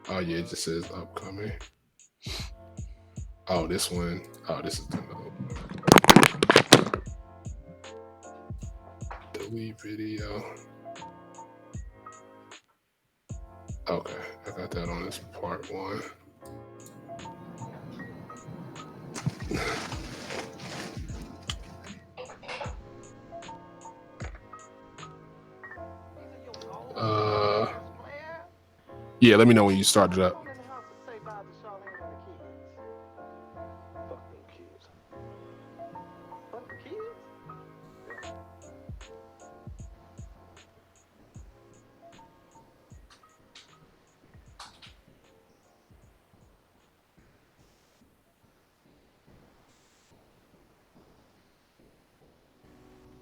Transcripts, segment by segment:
Oh yeah, it just says upcoming. Oh, this one. Oh, this is the delete video. Okay, I got that on this part one. Yeah, let me know when you start it up.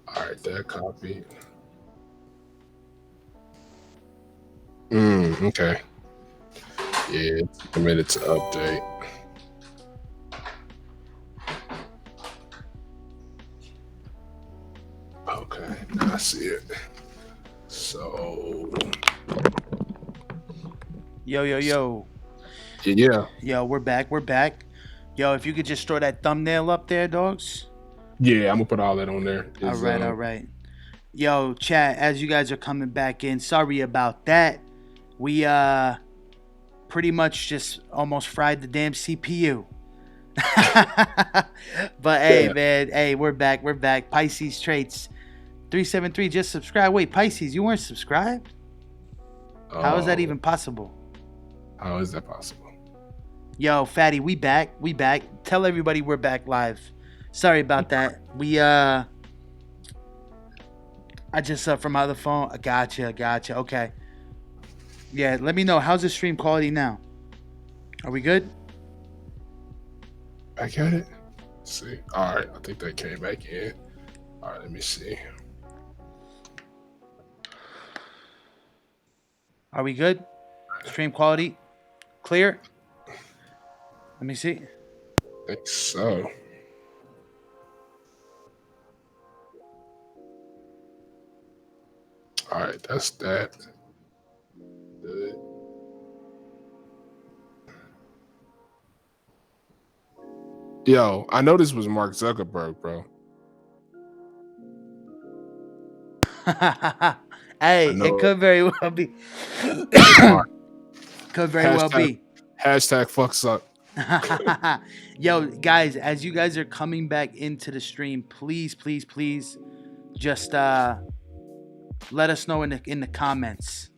All right, that copy. Okay. Yeah, it's a minute to update. Okay, now I see it. So. Yo. Yeah. Yo, we're back. Yo, if you could just throw that thumbnail up there, dogs. Yeah, I'm gonna put all that on there. All right. Yo, chat, as you guys are coming back in, sorry about that. We pretty much just almost fried the damn CPU. But hey, man, hey, we're back. Pisces Traits 373 just subscribe. Wait, Pisces, you weren't subscribed? How is that even possible? How is that possible? Yo, Fatty, we back. Tell everybody we're back live. Sorry about that. I just from my other phone. Gotcha. Okay. Yeah, let me know. How's the stream quality now? Are we good? Back at it. Let's see. All right, I think that came back in. All right, let me see. Are we good? Stream quality clear? Let me see. I think so. All right, that's that. Good. Yo, I know this was Mark Zuckerberg, bro. Hey, it could very well be. Could very well be. Hashtag fuck suck. Yo, guys, as you guys are coming back into the stream, please just let us know in the comments.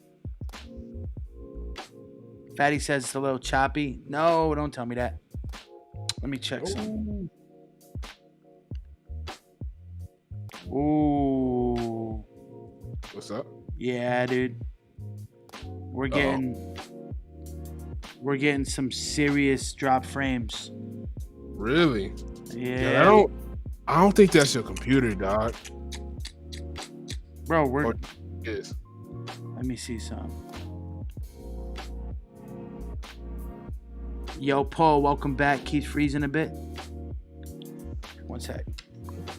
Fatty says it's a little choppy. No, don't tell me that. Let me check something. Ooh. What's up? Yeah, dude. We're getting some serious drop frames. Really? Yeah. I don't think that's your computer, dog. Bro, we're. Yes. Let me see some. Yo, Paul, welcome back. Keeps freezing a bit. One sec.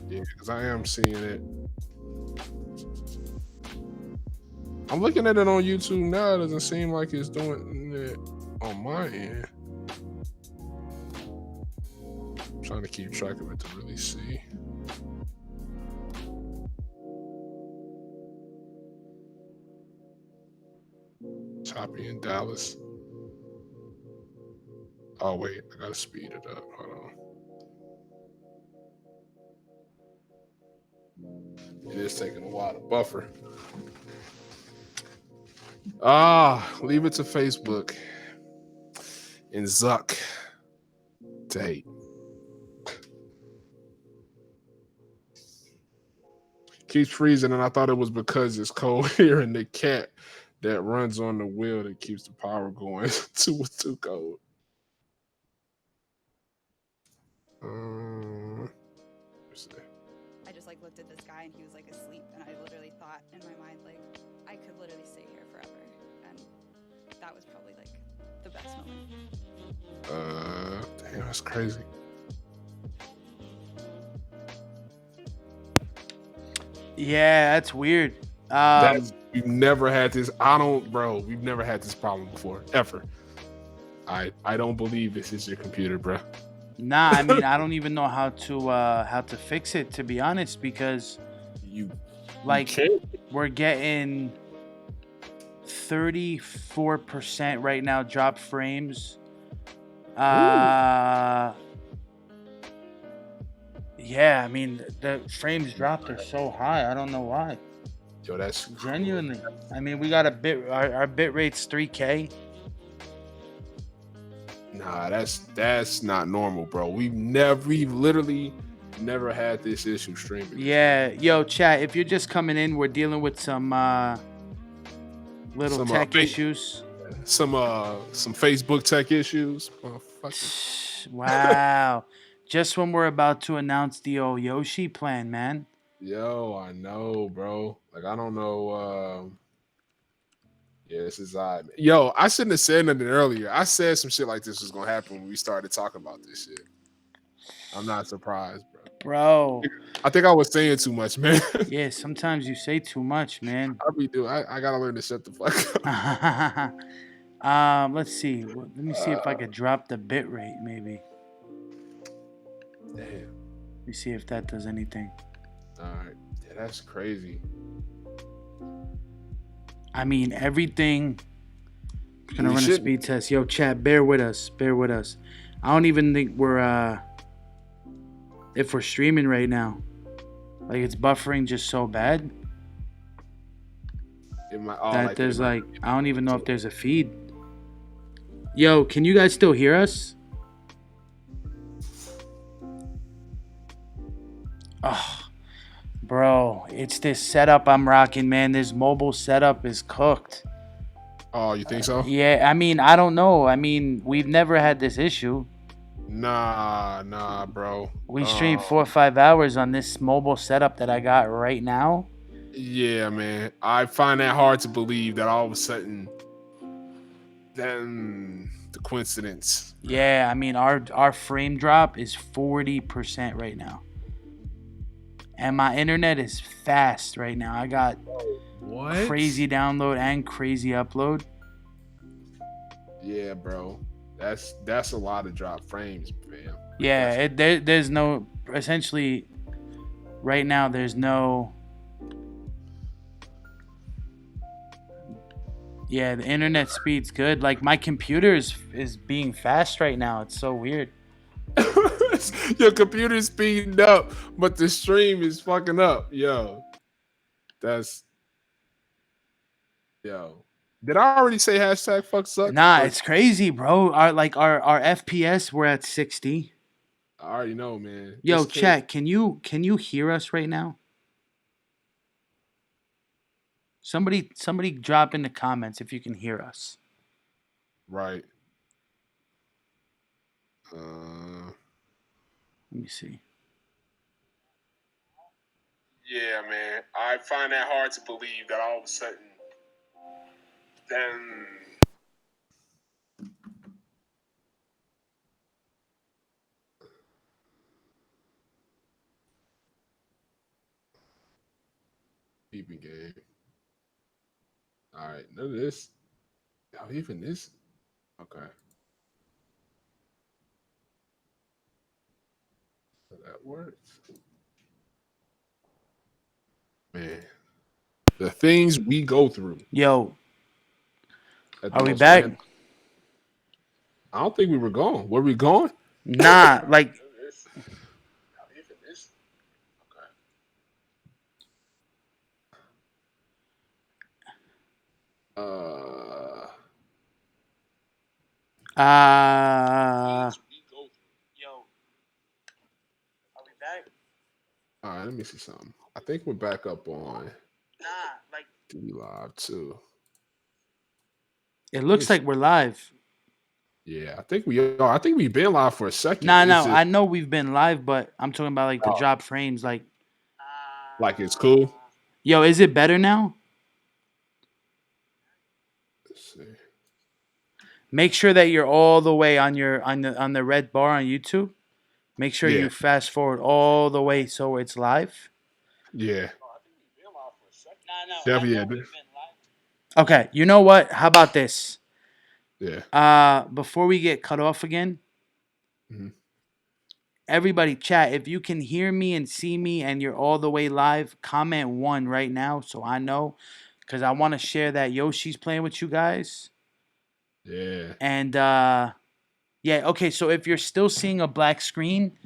Yeah, because I am seeing it. I'm looking at it on YouTube now. It doesn't seem like it's doing it on my end. I'm trying to keep track of it to really see. Choppy in Dallas. Oh, wait. I got to speed it up. Hold on. It is taking a while to buffer. Leave it to Facebook and Zuck to hate. Keeps freezing, and I thought it was because it's cold here and the cat that runs on the wheel that keeps the power going. Too cold. I just looked at this guy and he was asleep, and I literally thought in my mind I could literally stay here forever, and that was probably the best moment. Damn, that's crazy. Yeah, that's weird. We've never had this. We've never had this problem before, ever. I don't believe this is your computer, bro. Nah, I mean, I don't even know how to fix it, to be honest, because You like can't. we're getting 34% right now drop frames. Yeah, I mean the frames dropped are so high. I don't know why. Yo, that's Genuinely. I mean, we got our bit rate's 3K. Nah, that's not normal, bro. We've literally never had this issue streaming. Yeah, yo, chat. If you're just coming in, we're dealing with some little tech issues. Some Facebook tech issues. Motherfucker. Wow. Just when we're about to announce the old Yoshi plan, man. Yo, I know, bro. Like I don't know. Yeah, this is odd. Yo, I shouldn't have said nothing earlier. I said some shit like this was gonna happen when we started talking about this shit. I'm not surprised, bro. Bro. I think I was saying too much, man. Yeah, sometimes you say too much, man. I gotta learn to shut the fuck up. Let's see. Let me see if I could drop the bit rate, maybe. Damn. Let me see if that does anything. All right. Yeah, that's crazy. I mean, everything. I'm gonna run a speed test. Yo, chat, bear with us. Bear with us. I don't even think we're if we're streaming right now. Like it's buffering just so bad. There's I don't even know if there's a feed. Yo, can you guys still hear us? Oh, bro, it's this setup I'm rocking, man. This mobile setup is cooked. Oh, you think so? Yeah, I mean, I don't know. I mean, we've never had this issue. Nah, bro. We streamed 4 or 5 hours on this mobile setup that I got right now. Yeah, man. I find that hard to believe that all of a sudden, then the coincidence. Yeah, I mean, our frame drop is 40% right now. And my internet is fast right now. I got crazy download and crazy upload. Yeah, bro. That's a lot of drop frames, man. Yeah, there's no, essentially right now there's no. Yeah, the internet speed's good. Like my computer is being fast right now. It's so weird. Your computer's speeding up, but the stream is fucking up. Yo. Did I already say hashtag fuck sucks? Nah, it's crazy, bro. Our FPS we're at 60. I already know, man. Yo, chat, can you hear us right now? Somebody drop in the comments if you can hear us. Right. Let me see. Yeah, man. I find that hard to believe that all of a sudden, then keeping game. All right, none of this. Oh, even this. Okay. So that works. Man, the things we go through. Yo, are we back? I don't think we were gone. Were we gone? Nah, like. Yo, are we back? All right, let me see something. I think we're back up on. TV live too. It looks like we're live. Yeah, I think we are. I think we've been live for a second. No, I know we've been live, but I'm talking about like the drop frames, like it's cool. Yo, is it better now? Let's see. Make sure that you're all the way on the red bar on YouTube. Make sure you fast forward all the way so it's live. Yeah. Okay, you know what? How about this? Yeah. Before we get cut off again, Mhm. everybody chat. If you can hear me and see me and you're all the way live, comment 1 right now so I know, because I want to share that Yoshi's playing with you guys. Yeah. And yeah, okay. So if you're still seeing a black screen,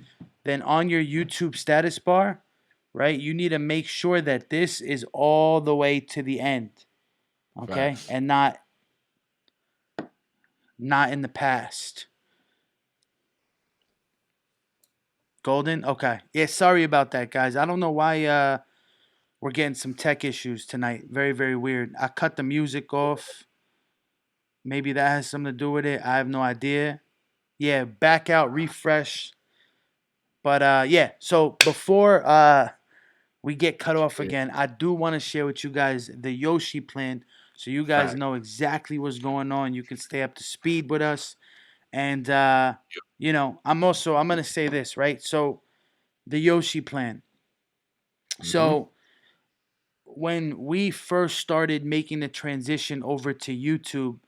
then on your YouTube status bar, right, you need to make sure that this is all the way to the end, okay, Facts. and not in the past. Golden, okay. Yeah, sorry about that, guys. I don't know why we're getting some tech issues tonight. Very, very weird. I cut the music off. Maybe that has something to do with it. I have no idea. Yeah, back out, refresh. But yeah, so before we get cut off Yeah. again, I do want to share with you guys the Yoshi plan so you guys Fact. know exactly what's going on. You can stay up to speed with us. And you know, I'm gonna say this, right? So the Yoshi plan. Mm-hmm. So when we first started making the transition over to YouTube,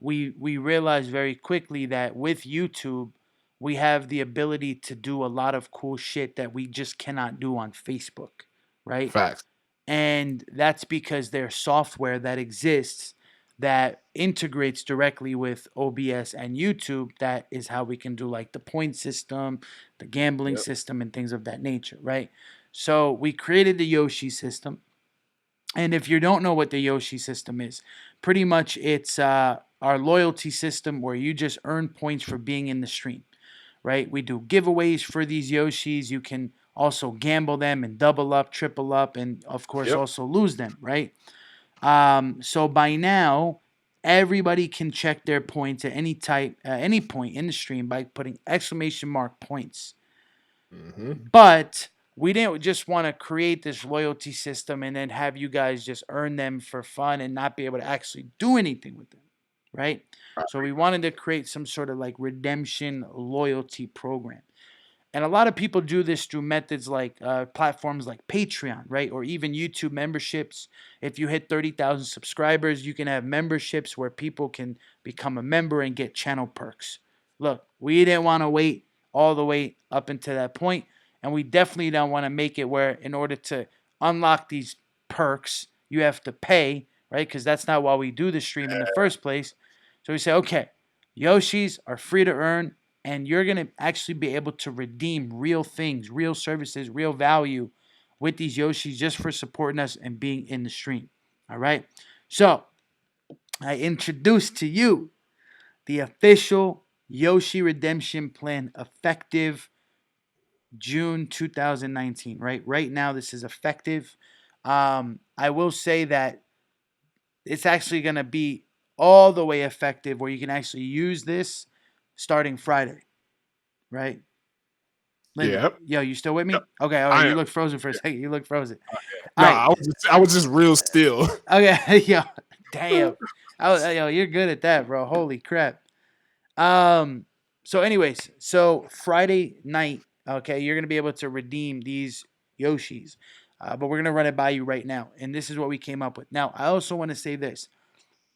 we realized very quickly that with YouTube, we have the ability to do a lot of cool shit that we just cannot do on Facebook, right? Facts. And that's because there's software that exists that integrates directly with OBS and YouTube. That is how we can do like the point system, the gambling Yep. system, and things of that nature, right? So we created the Yoshi system. And if you don't know what the Yoshi system is, pretty much it's our loyalty system where you just earn points for being in the stream, right? We do giveaways for these Yoshis. You can also gamble them and double up, triple up, and of course Yep. also lose them, right? So by now, everybody can check their points at any point in the stream by putting exclamation mark points. Mm-hmm. But we didn't just want to create this loyalty system and then have you guys just earn them for fun and not be able to actually do anything with them, right? So we wanted to create some sort of like redemption loyalty program. And a lot of people do this through methods like platforms like Patreon, right? Or even YouTube memberships. If you hit 30,000 subscribers, you can have memberships where people can become a member and get channel perks. Look, we didn't want to wait all the way up until that point, and we definitely don't want to make it where in order to unlock these perks, you have to pay, right? Because that's not why we do the stream in the first place. So we say, okay, Yoshis are free to earn, and you're going to actually be able to redeem real things, real services, real value with these Yoshis just for supporting us and being in the stream. All right. So I introduce to you the official Yoshi redemption plan effective June 2019. Right now, this is effective. I will say that it's actually going to be all the way effective where you can actually use this starting Friday, right? Lyndon, Yep. yo, you still with me? Yep. Okay, all right. I You am. look frozen for a Yeah. second. You look frozen. All No, right. I was just real still. Okay, yo, damn. Yo, you're good at that, bro. Holy crap. So anyways, so Friday night, okay, you're gonna be able to redeem these Yoshis. But we're gonna run it by you right now. And this is what we came up with. Now, I also want to say this.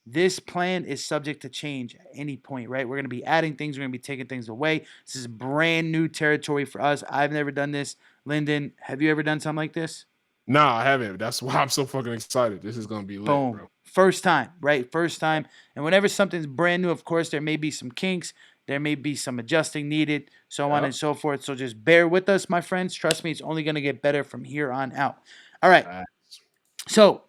This plan is subject to change at any point, right? We're going to be adding things. We're going to be taking things away. This is brand new territory for us. I've never done this. Lyndon, have you ever done something like this? No, I haven't. That's why I'm so fucking excited. This is gonna be lit, Boom. bro. First time, right? First time. And whenever something's brand new, of course, there may be some kinks. There may be some adjusting needed, so on and so forth. So just bear with us, my friends. Trust me, it's only going to get better from here on out. All right. So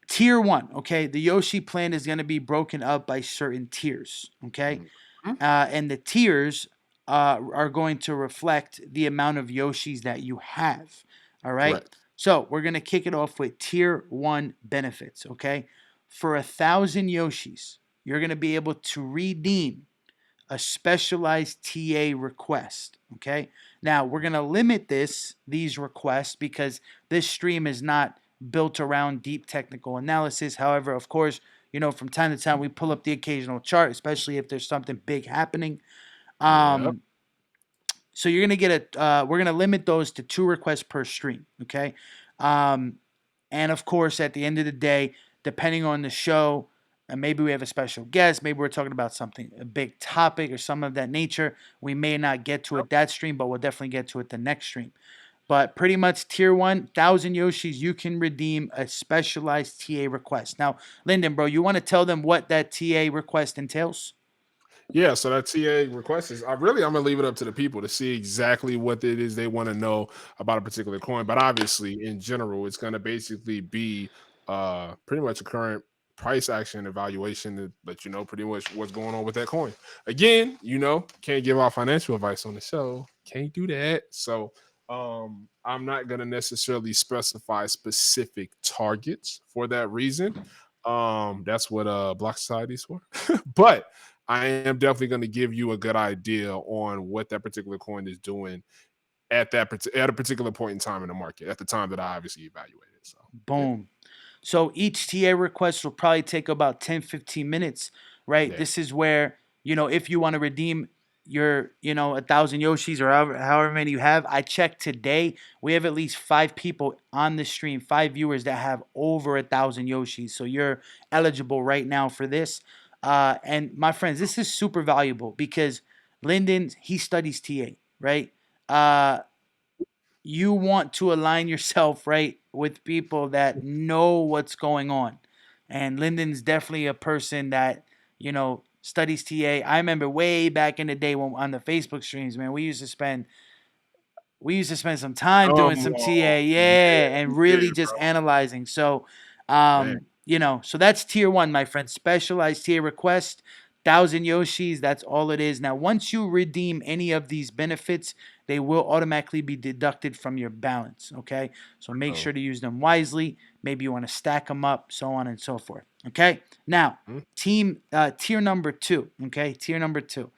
Tier 1, okay? The Yoshi plan is going to be broken up by certain tiers, okay? And the tiers are going to reflect the amount of Yoshis that you have, all right? Correct. So we're going to kick it off with Tier 1 benefits, okay? For 1,000 Yoshis, you're going to be able to redeem a specialized TA request, okay? Now, we're going to limit these requests because this stream is not built around deep technical analysis. However, of course, you know, from time to time we pull up the occasional chart, especially if there's something big happening. So you're gonna get we're gonna limit those to 2 requests per stream, okay? And of course, at the end of the day, depending on the show, and maybe we have a special guest. Maybe we're talking about something, a big topic or some of that nature. We may not get to it that stream, but we'll definitely get to it the next stream. But pretty much tier 1,000 Yoshis, you can redeem a specialized TA request. Now, Lyndon, bro, you want to tell them what that TA request entails? Yeah, so that TA request is I'm gonna leave it up to the people to see exactly what it is they want to know about a particular coin. But obviously, in general, it's gonna basically be pretty much a current price action evaluation to let you know pretty much what's going on with that coin. Again, can't give out financial advice on the show. Can't do that. So I'm not gonna necessarily specify specific targets for that reason. That's what Block Society is for. But I am definitely going to give you a good idea on what that particular coin is doing at a particular point in time in the market at the time that I obviously evaluated. So boom. Yeah. So each TA request will probably take about 10-15 minutes, right? Yeah. This is where, if you want to redeem your, 1,000 Yoshis or however many you have. I checked today. We have at least 5 people on the stream, 5 viewers that have over 1,000 Yoshis. So you're eligible right now for this. And my friends, this is super valuable because Lyndon, he studies TA, right? You want to align yourself, right, with people that know what's going on. And Lyndon's definitely a person that, studies TA. I remember way back in the day when on the Facebook streams, man, we used to spend some time doing some TA, and really just analyzing. So, so that's tier 1, my friend. Specialized TA request, 1,000 Yoshis. That's all it is. Now, once you redeem any of these benefits, they will automatically be deducted from your balance. Okay, so make sure to use them wisely. Maybe you want to stack them up, so on and so forth. Okay, now tier number 2. Okay, tier number 2.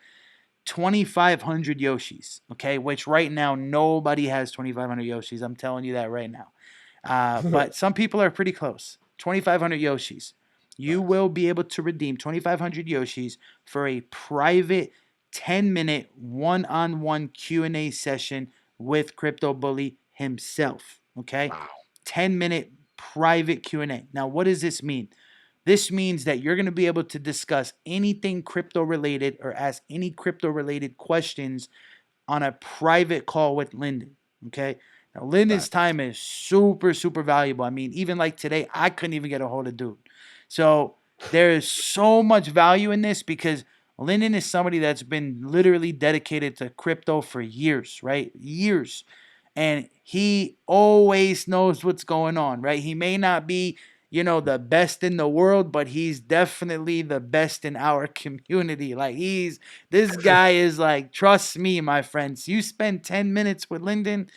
2,500 Yoshis, okay, which right now nobody has 2,500 Yoshis. I'm telling you that right now. But some people are pretty close. 2,500 Yoshis. You will be able to redeem 2,500 Yoshis for a private 10-minute one-on-one Q&A session with Crypto Bully himself, okay? Wow. 10-minute private Q&A. Now, what does this mean? This means that you're going to be able to discuss anything crypto related or ask any crypto related questions on a private call with Lyndon. Okay. Now, Lyndon's time is super, super valuable. I mean, even like today, I couldn't even get a hold of dude. So there is so much value in this because Lyndon is somebody that's been literally dedicated to crypto for years, right? Years. And he always knows what's going on, right? He may not be the best in the world, but he's definitely the best in our community. Like this guy is like, trust me, my friends, you spend 10 minutes with Lyndon,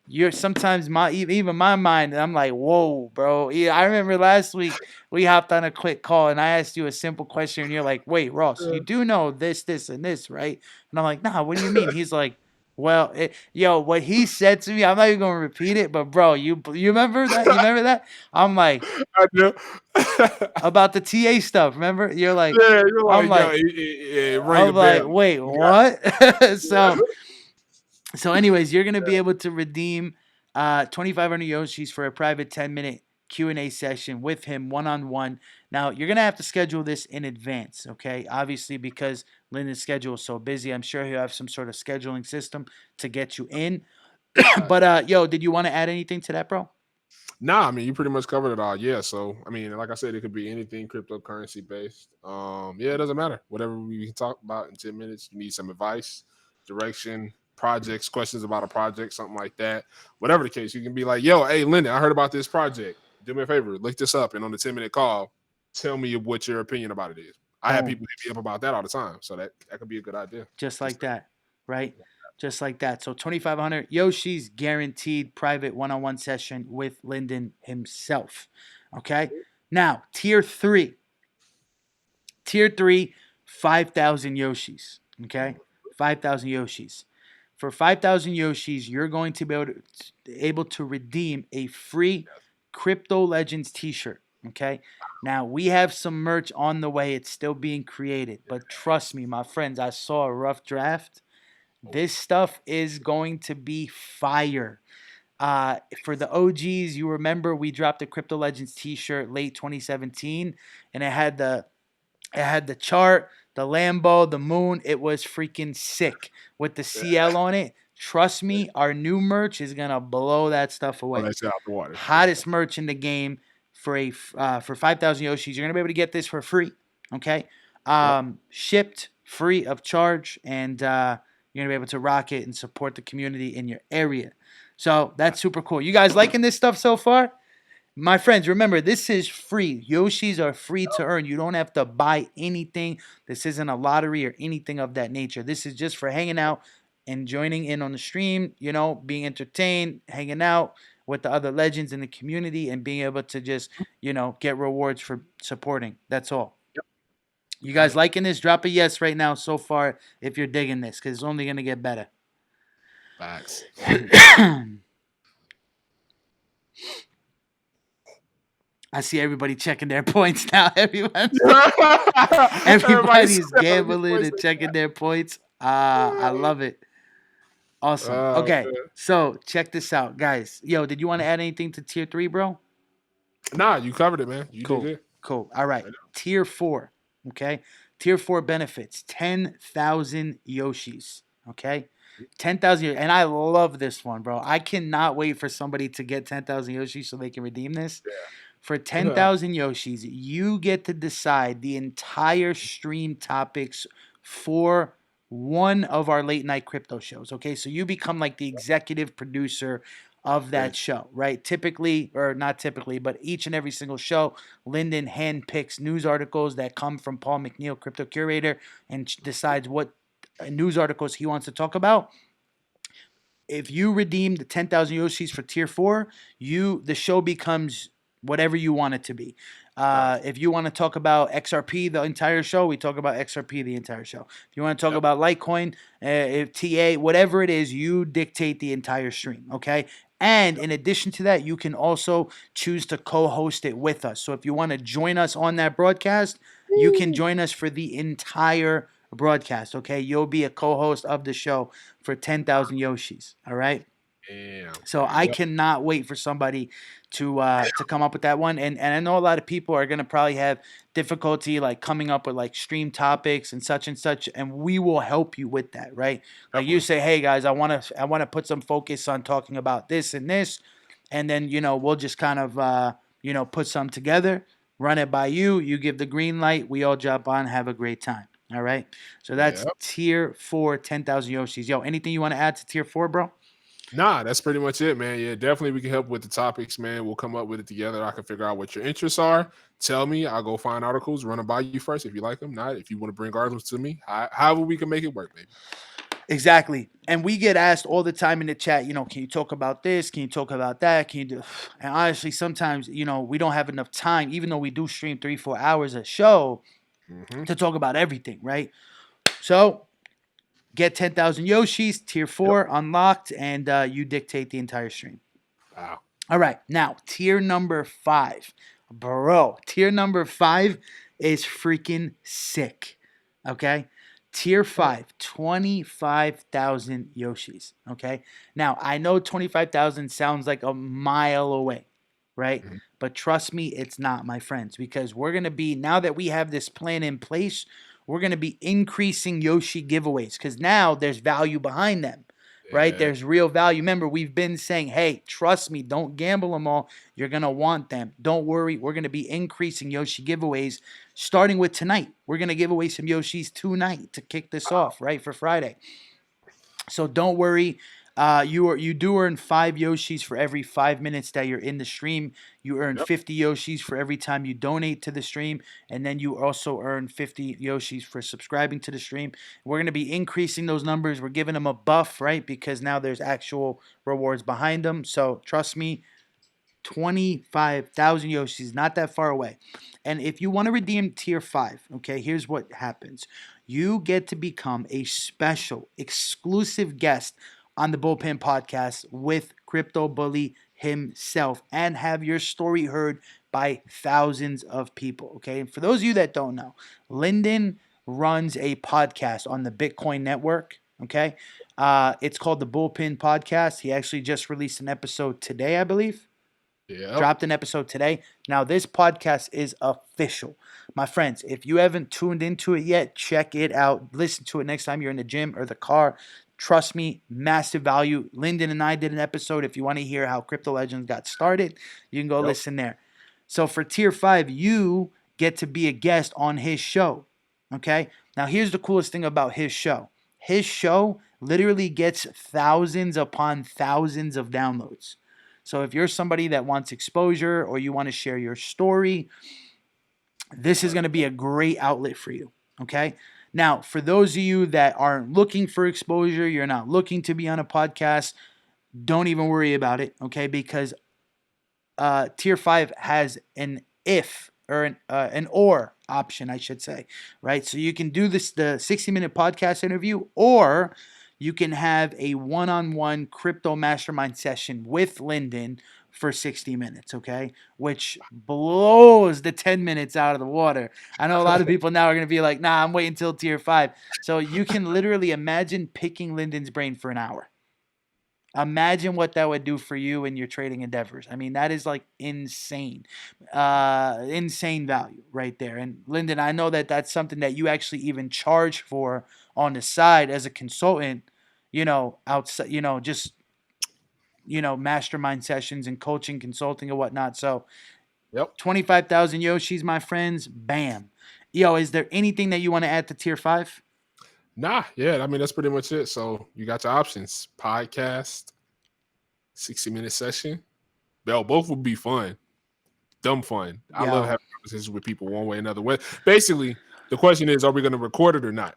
you're sometimes even my mind, I'm like, whoa, bro. Yeah, I remember last week we hopped on a quick call and I asked you a simple question and you're like, wait, Ross, you do know this, and this, right? And I'm like, nah, what do you mean? He's like, well, what he said to me, I'm not even gonna repeat it, but bro, you remember that? You remember that? I'm like, I do. About the TA stuff. Remember? You're like, yeah, you're like, I'm like, I'm like, wait, what? So, anyways, you're gonna be able to redeem 2,500 Yoshis for a private 10-minute Q&A session with him one-on-one. Now, you're going to have to schedule this in advance, okay? Obviously, because Lyndon's schedule is so busy, I'm sure he'll have some sort of scheduling system to get you in. But, did you want to add anything to that, bro? Nah, I mean, you pretty much covered it all. Yeah, so, I mean, like I said, it could be anything cryptocurrency based. It doesn't matter. Whatever we can talk about in 10 minutes, you need some advice, direction, projects, questions about a project, something like that. Whatever the case, you can be like, yo, hey, Lyndon, I heard about this project. Do me a favor, look this up, and on the 10-minute call, tell me what your opinion about it is. I have people hit me up about that all the time, so that could be a good idea. Just like that, right? Just like that. So 2,500 Yoshi's guaranteed private one-on-one session with Lyndon himself. Okay. Now, tier 3. Tier 3, 5,000 Yoshis. Okay. 5,000 Yoshis. For 5,000 Yoshis, you're going to be able to redeem a free Crypto Legends t-shirt. Okay. Now, we have some merch on the way. It's still being created. But trust me, my friends, I saw a rough draft. This stuff is going to be fire. For the OGs, you remember we dropped the Crypto Legends T-shirt late 2017, and it had the chart, the Lambo, the moon. It was freaking sick with the CL on it. Trust me, our new merch is gonna blow that stuff Oh, away. that's out the water. Hottest merch in the game for 5,000 Yoshis. You're gonna be able to get this for free. Okay, shipped free of charge, and you're gonna be able to rock it and support the community in your area. So that's super cool. You guys liking this stuff so far? My friends, remember, this is free. Yoshis are free to earn. You don't have to buy anything. This isn't a lottery or anything of that nature. This is just for hanging out and joining in on the stream, being entertained, hanging out with the other legends in the community, and being able to just, get rewards for supporting. That's all. Yep. You guys liking this? Drop a yes right now so far if you're digging this, because it's only going to get better. Facts. I see everybody checking their points now. Everybody's gambling and checking their points. I love it. Awesome. Okay, man. so check this out, guys. Yo, did you want to add anything to tier 3, bro? Nah, you covered it, man. You Cool. did good. Cool. All right. Tier 4. Okay. Tier 4 benefits 10,000 Yoshis. Okay. 10,000. And I love this one, bro. I cannot wait for somebody to get 10,000 Yoshis so they can redeem this. Yeah. For 10,000 Yoshis, you get to decide the entire stream topics for one of our late night crypto shows. Okay. So you become like the executive producer of that show, right? Typically, or not typically, but each and every single show, Lyndon handpicks news articles that come from Paul McNeil, crypto curator, and decides what news articles he wants to talk about. If you redeem the 10,000 Yoshis for tier 4, the show becomes whatever you want it to be. If you want to talk about XRP the entire show, we talk about XRP the entire show. If you want to talk about Litecoin, TA, whatever it is, you dictate the entire stream, okay? And in addition to that, you can also choose to co-host it with us. So if you want to join us on that broadcast, you can join us for the entire broadcast, okay? You'll be a co-host of the show for 10,000 Yoshis, all right? Damn. So I cannot wait for somebody to come up with that one. And I know a lot of people are going to probably have difficulty like coming up with like stream topics and such, and we will help you with that, right? Like you say, hey guys, I want to put some focus on talking about this and this, and then we'll just kind of put some together, run it by you, you give the green light, we all jump on, have a great time. All right. So that's tier 4, 10,000 Yoshis. Yo, anything you want to add to tier 4, bro? Nah, that's pretty much it, man. Yeah, definitely we can help with the topics, man. We'll come up with it together. I can figure out what your interests are. Tell me, I'll go find articles, run them by you first if you like them. Not if you want to bring articles to me. However we can make it work, baby. Exactly. And we get asked all the time in the chat, can you talk about this? Can you talk about that? Can you do? And honestly, sometimes, we don't have enough time, even though we do stream 3-4 hours a show to talk about everything, right? So get 10,000 Yoshis, tier 4 unlocked, and you dictate the entire stream. Wow. All right. Now, tier number 5. Bro, tier number 5 is freaking sick. Okay? Tier 5, 25,000 Yoshis. Okay? Now, I know 25,000 sounds like a mile away, right? Mm-hmm. But trust me, it's not, my friends, because we're going to be, now that we have this plan in place, we're going to be increasing Yoshi giveaways because now there's value behind them, right? Yeah. There's real value. Remember, we've been saying, hey, trust me, don't gamble them all. You're going to want them. Don't worry. We're going to be increasing Yoshi giveaways starting with tonight. We're going to give away some Yoshis tonight to kick this off, right, for Friday. So don't worry. You do earn 5 Yoshis for every 5 minutes that you're in the stream. You earn 50 Yoshis for every time you donate to the stream. And then you also earn 50 Yoshis for subscribing to the stream. We're going to be increasing those numbers. We're giving them a buff, right? Because now there's actual rewards behind them. So trust me, 25,000 Yoshis, not that far away. And if you want to redeem tier 5, okay, here's what happens. You get to become a special, exclusive guest on the Bullpen Podcast with Crypto Bully himself and have your story heard by thousands of people, okay? And for those of you that don't know, Lyndon runs a podcast on the Bitcoin network, okay? It's called the Bullpen Podcast. He actually just released an episode today, I believe. Yeah. Dropped an episode today. Now, this podcast is official. My friends, if you haven't tuned into it yet, check it out. Listen to it next time you're in the gym or the car. Trust me, massive value. Lyndon and I did an episode. If you want to hear how Crypto Legends got started, you can go listen there. So for Tier 5, you get to be a guest on his show. Okay? Now, here's the coolest thing about his show. His show literally gets thousands upon thousands of downloads. So if you're somebody that wants exposure or you want to share your story, this is going to be a great outlet for you. Okay? Now, for those of you that aren't looking for exposure, you're not looking to be on a podcast, don't even worry about it. Okay? Because Tier 5 has an if or an or option, I should say, right? So you can do the 60-minute podcast interview, or you can have a one-on-one crypto mastermind session with Lyndon for 60 minutes, okay? Which blows the 10 minutes out of the water. I know a lot of people now are going to be like, nah, I'm waiting until Tier 5. So you can literally imagine picking Lyndon's brain for an hour. Imagine what that would do for you in your trading endeavors. I mean, that is like insane. Insane value right there. And Lyndon, I know that that's something that you actually even charge for on the side as a consultant, outside, just, mastermind sessions and coaching, consulting and whatnot. So 25,000 Yoshis, my friends, bam. Yo, is there anything that you want to add to Tier 5? Nah, yeah, I mean, that's pretty much it. So you got your options: podcast, 60-minute session. Both would be fun. Dumb fun. I love having conversations with people one way or another way. Basically, the question is, are we going to record it or not?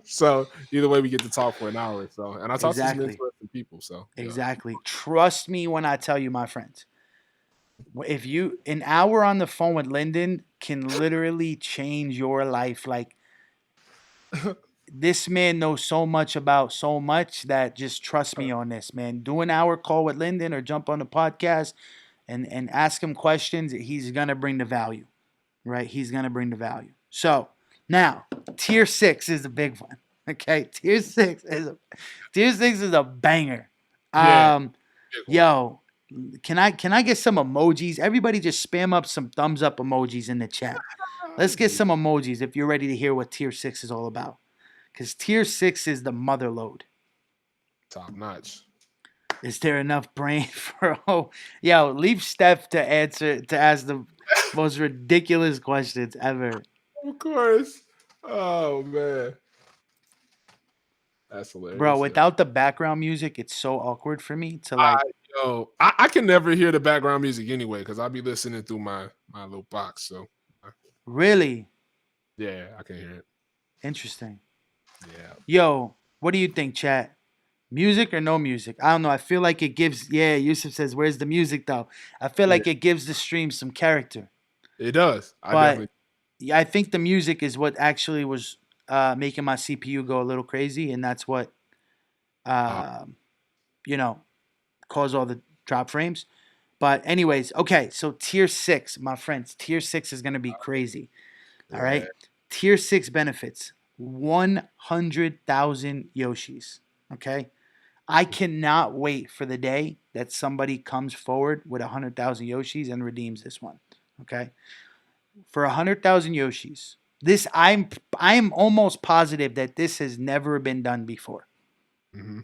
So either way, we get to talk for an hour or so. And I talk to some interesting people. So exactly. Trust me when I tell you, my friends, if an hour on the phone with Lyndon can literally change your life. Like, this man knows so much about so much that just trust me on this, man. Do an hour call with Lyndon or jump on the podcast and ask him questions. He's going to bring the value, right? He's going to bring the value. So now Tier 6 is a big one. Okay. Tier 6 is a banger. Yo, can I get some emojis? Everybody just spam up some thumbs up emojis in the chat. Let's get some emojis if you're ready to hear what Tier 6 is all about. Because Tier 6 is the mother load. Top notch. Is there enough brain for... leave Steph to ask the most ridiculous questions ever. Of course. Oh, man. That's hilarious. Bro, without the background music, it's so awkward for me to like... I can never hear the background music anyway because I'll be listening through my little box. So Really? Yeah, I can hear it. Interesting. Yeah. Yo, what do you think, chat? Music or no music? I don't know. I feel like it gives... Yeah, Yusuf says, where's the music, though? I feel like it gives the stream some character. It does. I think the music is what actually was making my CPU go a little crazy, and that's what, caused all the drop frames. But anyways, okay, so Tier 6, my friends. Tier 6 is going to be crazy. All right? Tier 6 benefits. 100,000 Yoshis. Okay? I cannot wait for the day that somebody comes forward with 100,000 Yoshis and redeems this one. Okay? For 100,000 Yoshis. I'm almost positive that this has never been done before. Mm-hmm.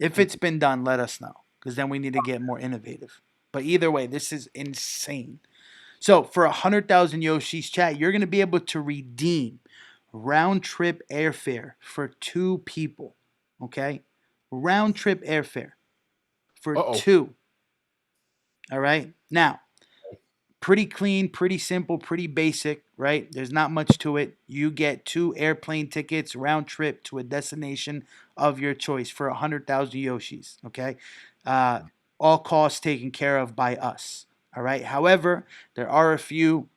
If it's been done, let us know. Because then we need to get more innovative. But either way, this is insane. So for 100,000 Yoshis, chat, you're going to be able to redeem round-trip airfare for 2 people. Okay? Round-trip airfare for 2. All right? Now, pretty clean, pretty simple, pretty basic, right? There's not much to it. You get 2 airplane tickets round-trip to a destination of your choice for 100,000 Yoshis. Okay? All costs taken care of by us. All right? However, there are a few,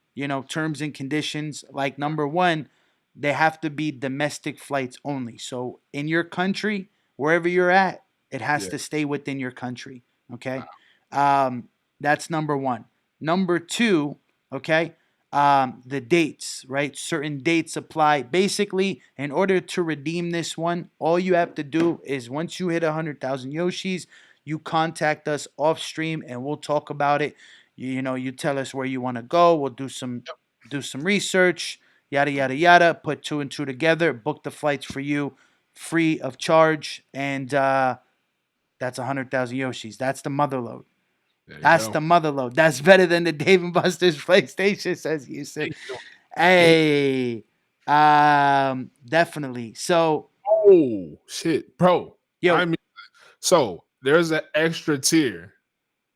terms and conditions. Like number 1, they have to be domestic flights only. So in your country, wherever you're at, it has to stay within your country. Okay? That's number 1. Number 2, okay, the dates, right? Certain dates apply. Basically, in order to redeem this one, all you have to do is once you hit 100,000 Yoshis, you contact us off stream and we'll talk about it. You tell us where you want to go. We'll do some research, yada yada yada. Put two and two together. Book the flights for you, free of charge, and that's 100,000 Yoshis. That's the mother load. There you That's go. the mother load. That's better than the Dave and Buster's PlayStation, says Yusuf. Hey, definitely. So, Oh shit, bro. yo, I mean, so there's an extra tier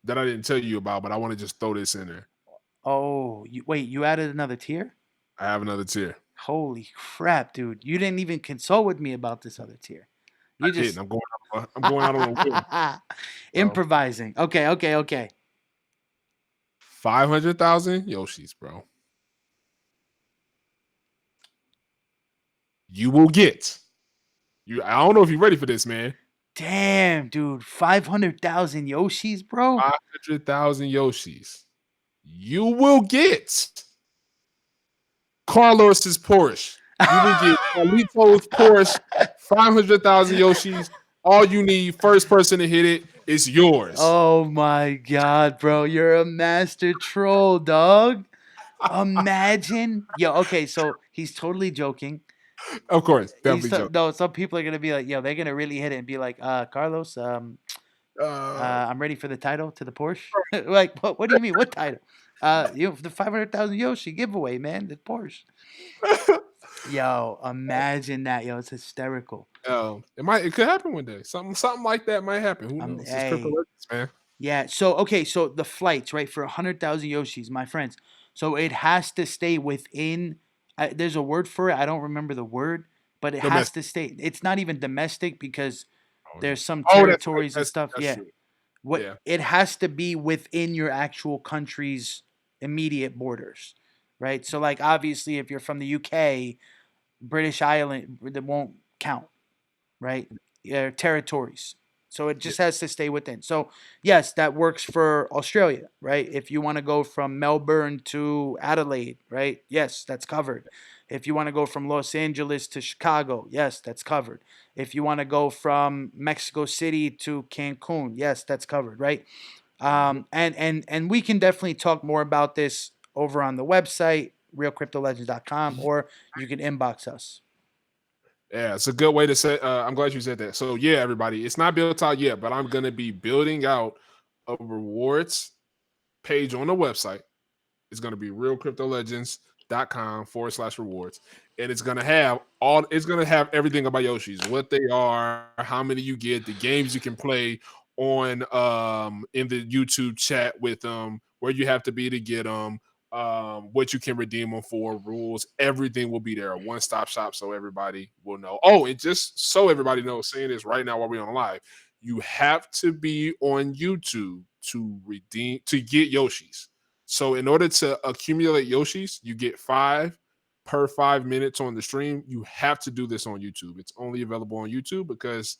that I didn't tell you about, but I want to just throw this in there. wait, you added another tier? I have another tier. Holy crap, dude! You didn't even consult with me about this other tier. I You didn't. just I'm going out on a whim, bro. improvising. Okay. 500,000 Yoshis, bro. You will get. I don't know if you're ready for this, man. Damn, dude, 500,000 Yoshis, bro. 500,000 Yoshis. You will get Carlos's Porsche. You will get Carlito's Porsche. 500,000 Yoshis. All you need, first person to hit it, is yours. Oh my god, bro, you're a master troll, dog. Imagine, yo. Okay, so he's totally joking. Of course, definitely joke. No, some people are gonna be like, yo, they're gonna really hit it and be like, Carlos, I'm ready for the title to the Porsche. Like, what do you mean? What title? The 500,000 Yoshi giveaway, man. The Porsche. Yo, imagine that, yo. It's hysterical. It could happen one day. Something like that might happen. Who knows? It's crypto Hey, legends, man. yeah. So the flights, right, for 100,000 Yoshis, my friends. So it has to stay within. There's a word for it. I don't remember the word, but it has Domestic. to stay. It's not even domestic because Oh, there's some that's right. territories and stuff. That's Yeah. true. What Yeah. it has to be within your actual country's immediate borders, right? So like obviously if you're from the UK, British Island that won't count, right? Yeah, territories. So it just has to stay within. So yes, that works for Australia, right? If you want to go from Melbourne to Adelaide, right? Yes, that's covered. If you want to go from Los Angeles to Chicago, yes, that's covered. If you want to go from Mexico City to Cancun, yes, that's covered, right? And we can definitely talk more about this over on the website, realcryptolegends.com, or you can inbox us. Yeah, it's a good way to say. I'm glad you said that. So yeah, everybody, it's not built out yet, but I'm gonna be building out a rewards page on the website. It's gonna be realcryptolegends.com/rewards, and it's gonna have everything about Yoshi's, what they are, how many you get, the games you can play on in the YouTube chat with them, where you have to be to get them, what you can redeem them for, rules, everything will be there, a one-stop shop, so everybody will know. Oh, and just so everybody knows, saying this right now while we're on live, you have to be on YouTube to get Yoshi's. So in order to accumulate Yoshis, you get 5 per 5 minutes on the stream. You have to do this on YouTube. It's only available on YouTube because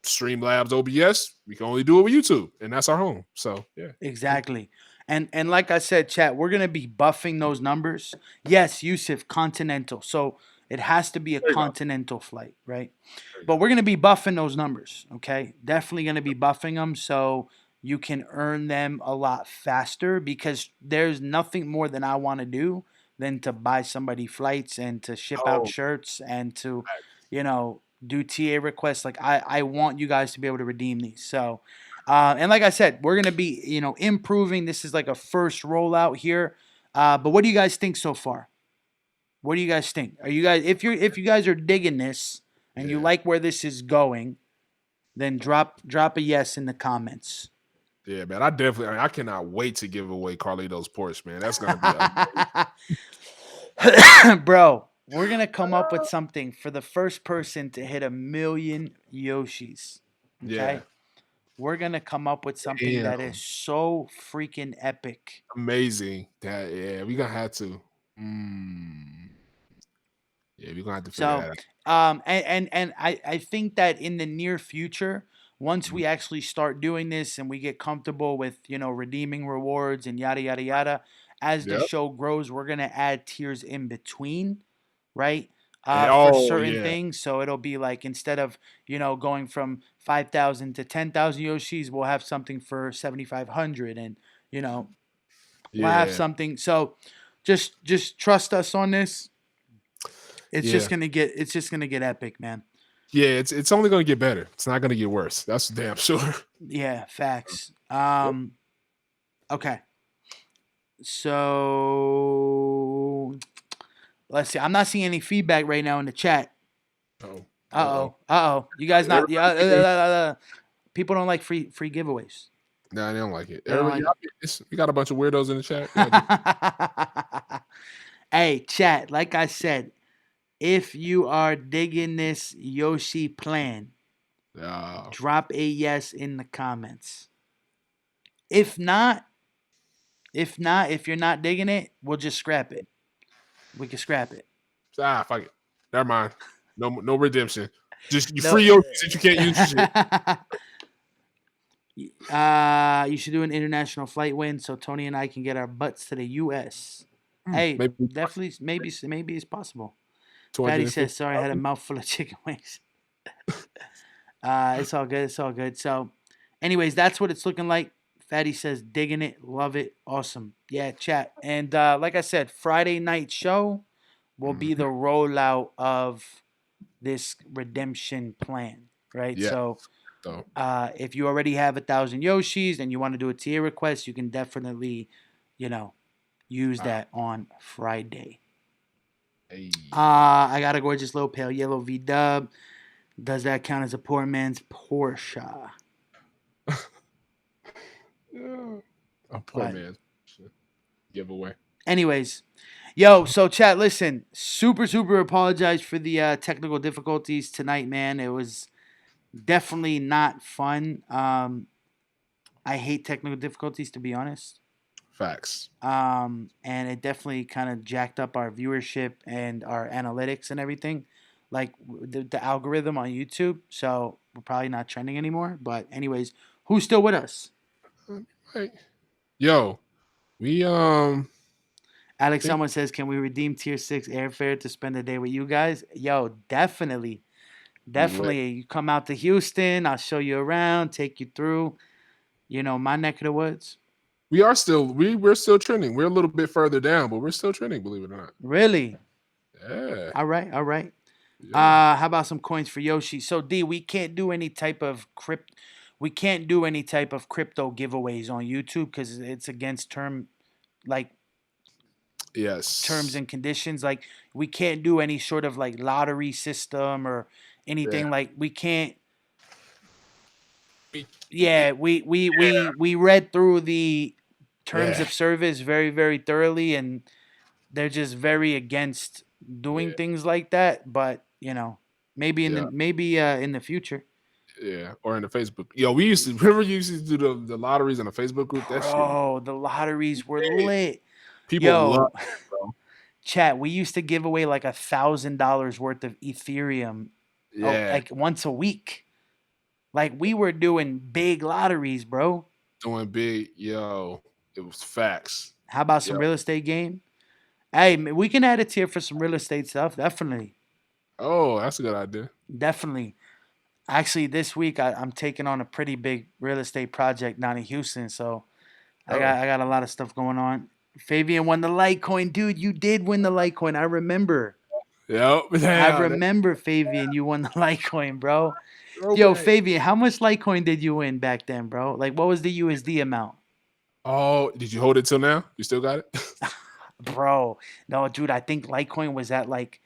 Streamlabs OBS, we can only do it with YouTube, and that's our home. So yeah. Exactly. And like I said, chat, we're gonna be buffing those numbers. Yes, Yusuf, continental. So it has to be a There you go. continental flight, right? There you But go. we're gonna be buffing those numbers, okay? Definitely gonna be buffing them so you can earn them a lot faster because there's nothing more than I want to do than to buy somebody flights and to ship out Oh, shirts and to, do TA requests. Like I want you guys to be able to redeem these. So and like I said, we're gonna be, improving. This is like a first rollout here. But what do you guys think so far? What do you guys think? Are you guys if you guys are digging this and you yeah. like where this is going, then drop a yes in the comments. Yeah, man. I cannot wait to give away Carlito's Porsche, man. That's gonna be Bro, we're gonna come up with something for the first person to hit 1,000,000 Yoshis. Okay? yeah. We're gonna come up with something that Damn. is so freaking epic. Amazing. We're gonna have to. Yeah, we're gonna have to figure So, that out. and I think that in the near future, once we actually start doing this and we get comfortable with redeeming rewards and yada yada yada, as the Yep. show grows, we're gonna add tiers in between, right? For Oh certain yeah, things. So it'll be like instead of going from 5,000 to 10,000 Yoshis, we'll have something for 7,500, and we'll have yeah, something. So just trust us on this. yeah, It's just gonna get epic, man. yeah. It's only gonna get better. It's not gonna get worse. That's damn sure. Yeah, facts. Yep. Okay. So let's see. I'm not seeing any feedback right now in the chat. Oh, Uh-oh. Uh-oh. You guys not yeah, people don't like free giveaways. nah, they don't like it. They don't Everybody, like we got a bunch of weirdos in the chat. it. Hey, chat, like I said, if you are digging this Yoshi plan, drop a yes in the comments. If not, if you're not digging it, we'll just scrap it. We can scrap it. Fuck it. Never mind. No redemption. Just you No. free Yoshi since you can't use your shit. You should do an international flight win so Tony and I can get our butts to the U.S. Hey, Maybe definitely, maybe it's possible. Fatty 250. says, "Sorry, I had a mouthful of chicken wings." It's all good. It's all good. So, anyways, that's what it's looking like. Fatty says, "Digging it, love it, awesome." Yeah, chat. And like I said, Friday night show will be the rollout of this redemption plan, right? Yeah. So, if you already have 1,000 Yoshis and you want to do a tier request, you can definitely, use that on Friday. Hey. I got a gorgeous little pale yellow V dub. Does that count as a poor man's Porsche? Yeah. A poor man giveaway. Anyways, so chat, listen, super apologize for the technical difficulties tonight, man. It was definitely not fun. I hate technical difficulties, to be honest. Facts. And it definitely kind of jacked up our viewership and our analytics and everything, like the algorithm on YouTube. So we're probably not trending anymore. But anyways, who's still with us? Hey. Yo, we Alex, someone says, can we redeem tier 6 airfare to spend the day with you guys? Yo, definitely. You come out to Houston, I'll show you around, take you through, my neck of the woods. we're still trending. We're a little bit further down, but we're still trending, believe it or not. Really? Yeah. All right. Yeah. How about some coins for Yoshi? So D, we can't do any type of crypto giveaways on YouTube because it's against terms and conditions. Like we can't do any sort of like lottery system or anything. Like we can't. Yeah, we read through the terms of service very, very thoroughly, and they're just very against doing things like that. But maybe in the future. Yeah, or in the Facebook. Yo, we used to do the lotteries in the Facebook group. That shit. Bro, the lotteries were lit. People love it, bro. Chat, we used to give away like $1,000 worth of Ethereum like once a week. Like we were doing big lotteries, bro. Doing big, yo. It was facts. How about some real estate game? Hey, we can add a tier for some real estate stuff, definitely. Oh, that's a good idea. Definitely. Actually, this week I'm taking on a pretty big real estate project down in Houston, so I got a lot of stuff going on. Fabian won the Litecoin, dude. You did win the Litecoin. I remember. Yep. I remember, Fabian. You won the Litecoin, bro. Yo, Fabian, how much Litecoin did you win back then, bro? Like, what was the USD amount? Oh, did you hold it till now? You still got it? Bro, no, dude. I think Litecoin was at like,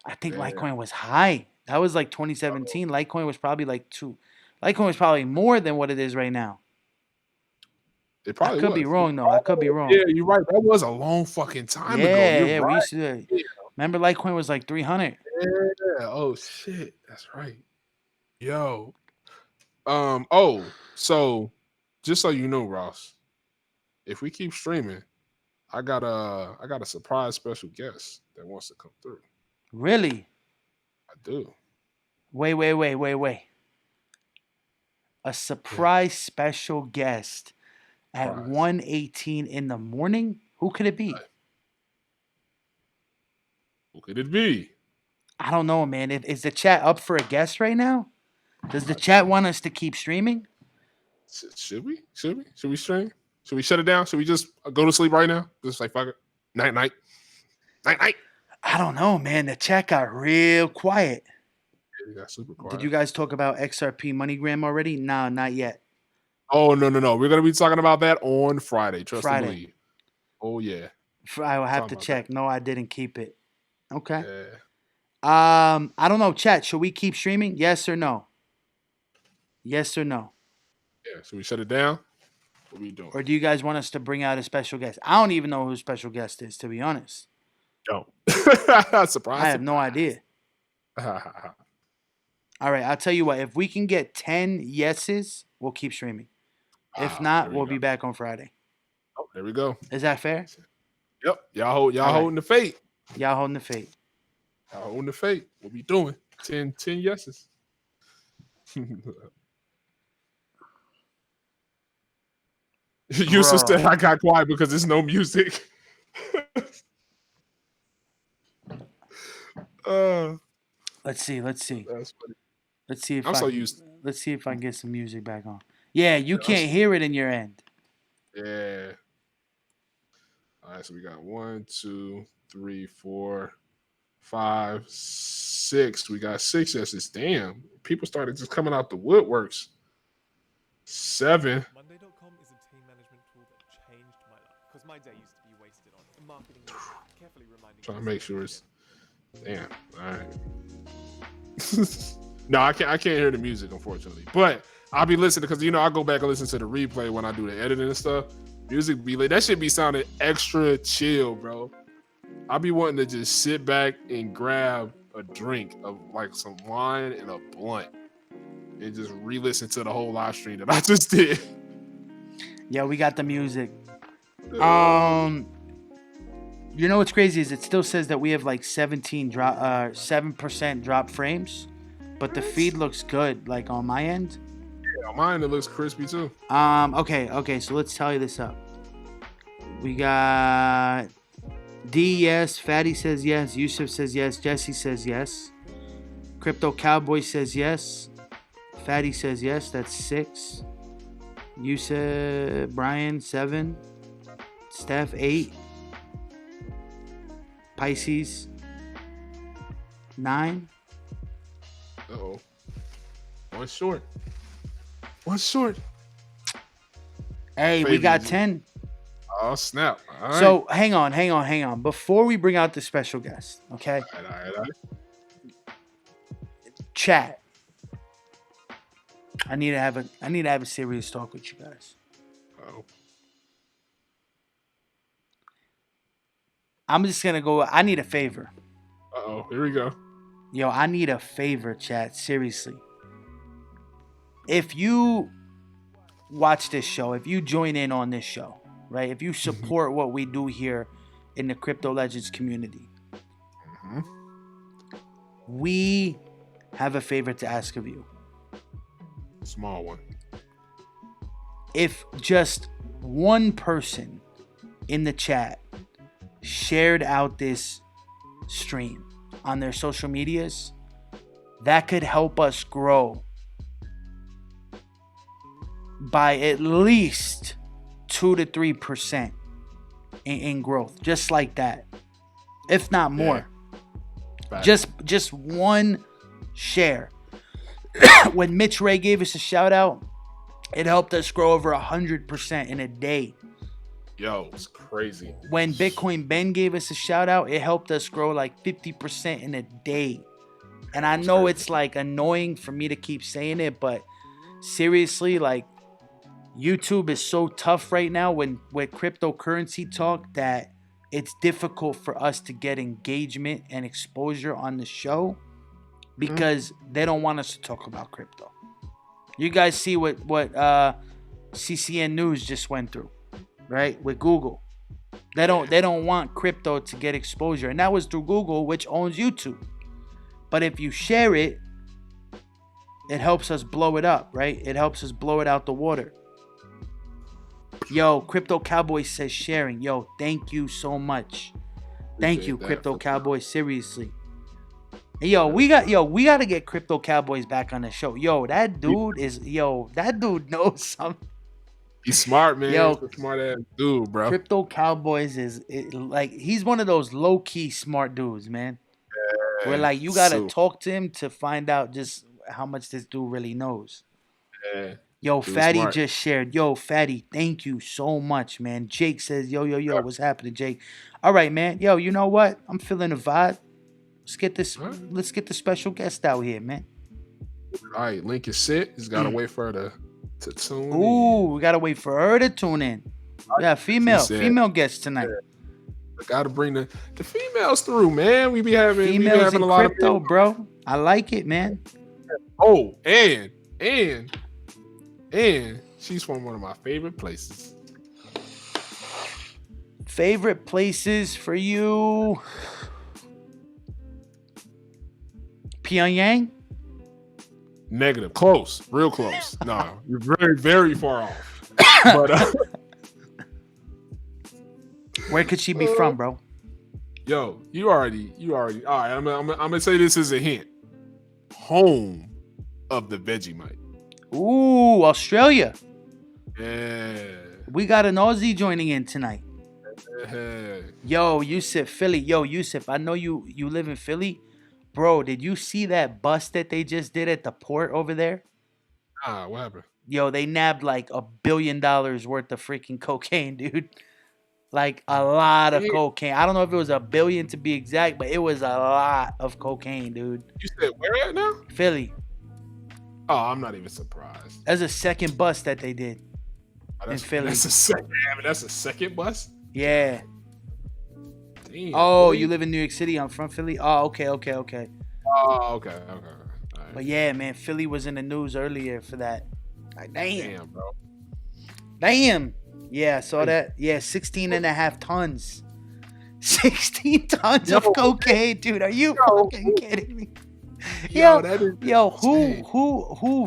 Litecoin was high. That was like 2017. Litecoin was probably like Litecoin was probably more than what it is right now. It probably I could be wrong though. I could be wrong. Yeah, you're right. That was a long fucking time ago. Yeah, right. We used to remember Litecoin was like 300. Yeah. Oh shit, that's right. Yo. Oh, so just so you know, Ross, if we keep streaming, I got a surprise special guest that wants to come through. Really? I do. Wait. A surprise special guest at 1:18 in the morning? Who could it be? Who could it be? I don't know, man. Is the chat up for a guest right now? Does the chat want us to keep streaming? Should we? Should we stream? Should we shut it down? Should we just go to sleep right now? Just like fuck it. Night. I don't know, man. The chat got real quiet. Yeah, got super quiet. Did you guys talk about XRP MoneyGram already? No, not yet. Oh no. We're gonna be talking about that on Friday. Trust and Friday. believe. Oh yeah. I will have to check. No, I didn't keep it. Okay. Yeah. I don't know. Chat, should we keep streaming? Yes or no? Yes or no? Yeah. Should we shut it down? What are we doing? Or do you guys want us to bring out a special guest? I don't even know who the special guest is, to be honest. Don't. Surprise. I have no idea. All right, I'll tell you what. If we can get 10 yeses, we'll keep streaming. If not, we'll be back on Friday. Oh, there we go. Is that fair? Yep. Y'all holding the fate. Y'all holding the fate. Y'all holding the fate. What we doing? 10 yeses. Yusuf said I got quiet because there's no music. Let's see. That's funny. Let's see if I'm so used. Let's see if I can get some music back on. Yeah, you can't hear it in your end. Yeah. All right, so we got 1, 2, 3, 4, 5, 6. We got 6 yeses. Damn. People started just coming out the woodworks. 7. Monday.com is a team management tool that changed my life because my day used to be wasted on marketing, carefully reminding. Trying to make sure it's. Damn. All right. No, I can't hear the music, unfortunately. But I'll be listening because I go back and listen to the replay when I do the editing and stuff. Music be like that should be sounding extra chill, bro. I'll be wanting to just sit back and grab a drink of like some wine and a blunt and just re-listen to the whole live stream that I just did. Yeah, we got the music. You know what's crazy is it still says that we have like 7% drop frames, but the feed looks good like on my end. Yeah, on mine it looks crispy too. Okay, so let's tally this up. We got D, yes. Fatty says yes. Yusuf says yes. Jesse says yes. Crypto Cowboy says yes. Fatty says yes. That's 6. Yusuf, Brian 7. Steph 8. Pisces 9. Uh-oh. One short. Hey, we got 10. Oh, snap. All right. So hang on. Before we bring out the special guest, okay? All right. Chat. I need to have a serious talk with you guys. Oh. I'm just gonna go. I need a favor. Uh-oh. Here we go. Yo, I need a favor, chat. Seriously. If you watch this show, if you join in on this show, right? If you support what we do here in the Crypto Legends community, we have a favor to ask of you. Small one. If just one person in the chat shared out this stream on their social medias, that could help us grow by at least 2 to 3% in growth, just like that, if not more. Yeah. Just one share. When Mitch Ray gave us a shout out, it helped us grow over 100% in a day. Yo, it's crazy. When Bitcoin Ben gave us a shout out, it helped us grow like 50% in a day. And I know it's like annoying for me to keep saying it, but seriously, like YouTube is so tough right now with cryptocurrency talk that it's difficult for us to get engagement and exposure on the show because they don't want us to talk about crypto. You guys see what CCN News just went through, right? With Google. They don't want crypto to get exposure. And that was through Google, which owns YouTube. But if you share it, it helps us blow it up, right? It helps us blow it out the water. Yo, Crypto Cowboy says sharing. Yo, thank you so much. Thank you, Crypto Cowboy. Seriously. Hey, yo, we got to get Crypto Cowboys back on the show. Yo, that dude knows something. He's smart, man. Yo, He's a smart ass dude, bro. Crypto Cowboys like he's one of those low key smart dudes, man. Where like you gotta talk to him to find out just how much this dude really knows. Yeah. Yo, Fatty just shared. Yo, Fatty, thank you so much, man. Jake says, yo, what's happening, Jake? All right, man. Yo, you know what? I'm feeling the vibe. Let's get the special guest out here, man. All right, Link is set. He's gotta wait for her to tune in. Ooh, we gotta wait for her to tune in. Yeah, female guest tonight. I gotta bring the females through, man. We be having females in a lot crypto, of bro. I like it, man. Oh, and she's from one of my favorite places. Favorite places for you? Pyongyang? Negative. Close. Real close. No, you're very, very far off. But where could she be from, bro? Yo, you already. All right, I'm gonna say this as a hint. Home of the Vegemite. Ooh, Australia. Yeah. We got an Aussie joining in tonight. Yeah. Yo, Yusuf, Philly. Yo, Yusuf, I know you live in Philly. Bro, did you see that bust that they just did at the port over there? What happened? Yo, they nabbed like $1 billion worth of freaking cocaine, dude. Like a lot of cocaine. I don't know if it was 1 billion to be exact, but it was a lot of cocaine, dude. You said where at now? Philly. Oh, I'm not even surprised. That's a second bust that they did in Philly. That's a second bus? Yeah. Damn, oh, boy. You live in New York City. I'm from Philly. Oh, okay. Oh, okay. All right. But yeah, man, Philly was in the news earlier for that. Like, Damn, bro. Damn. Yeah, I saw that. Yeah, 16 and a half tons. 16 tons of cocaine, dude. Are you fucking kidding me? Who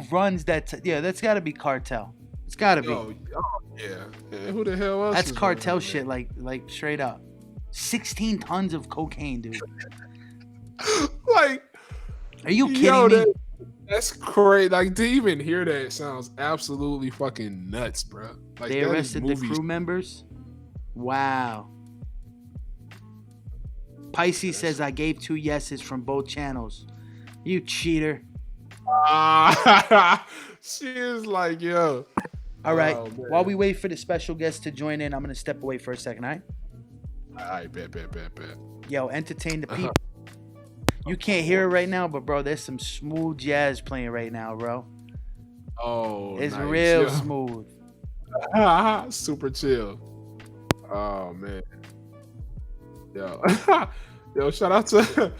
runs that? Yeah, that's got to be cartel. It's got to be. Yeah. Who the hell else? That's cartel shit, like straight up. 16 tons of cocaine, dude. Like, are you kidding me? That's crazy. Like, to even hear that sounds absolutely fucking nuts, bro. Like, they arrested the crew members. Wow. Pisces says I gave 2 yeses from both channels. You cheater. She is like, yo. All right. While we wait for the special guest to join in, I'm gonna step away for a second. All right. All right, bet. Yo, entertain the people. You can't hear it right now, but bro, there's some smooth jazz playing right now, bro. Oh, it's nice. Real smooth. Super chill. Oh man. Yo, shout out to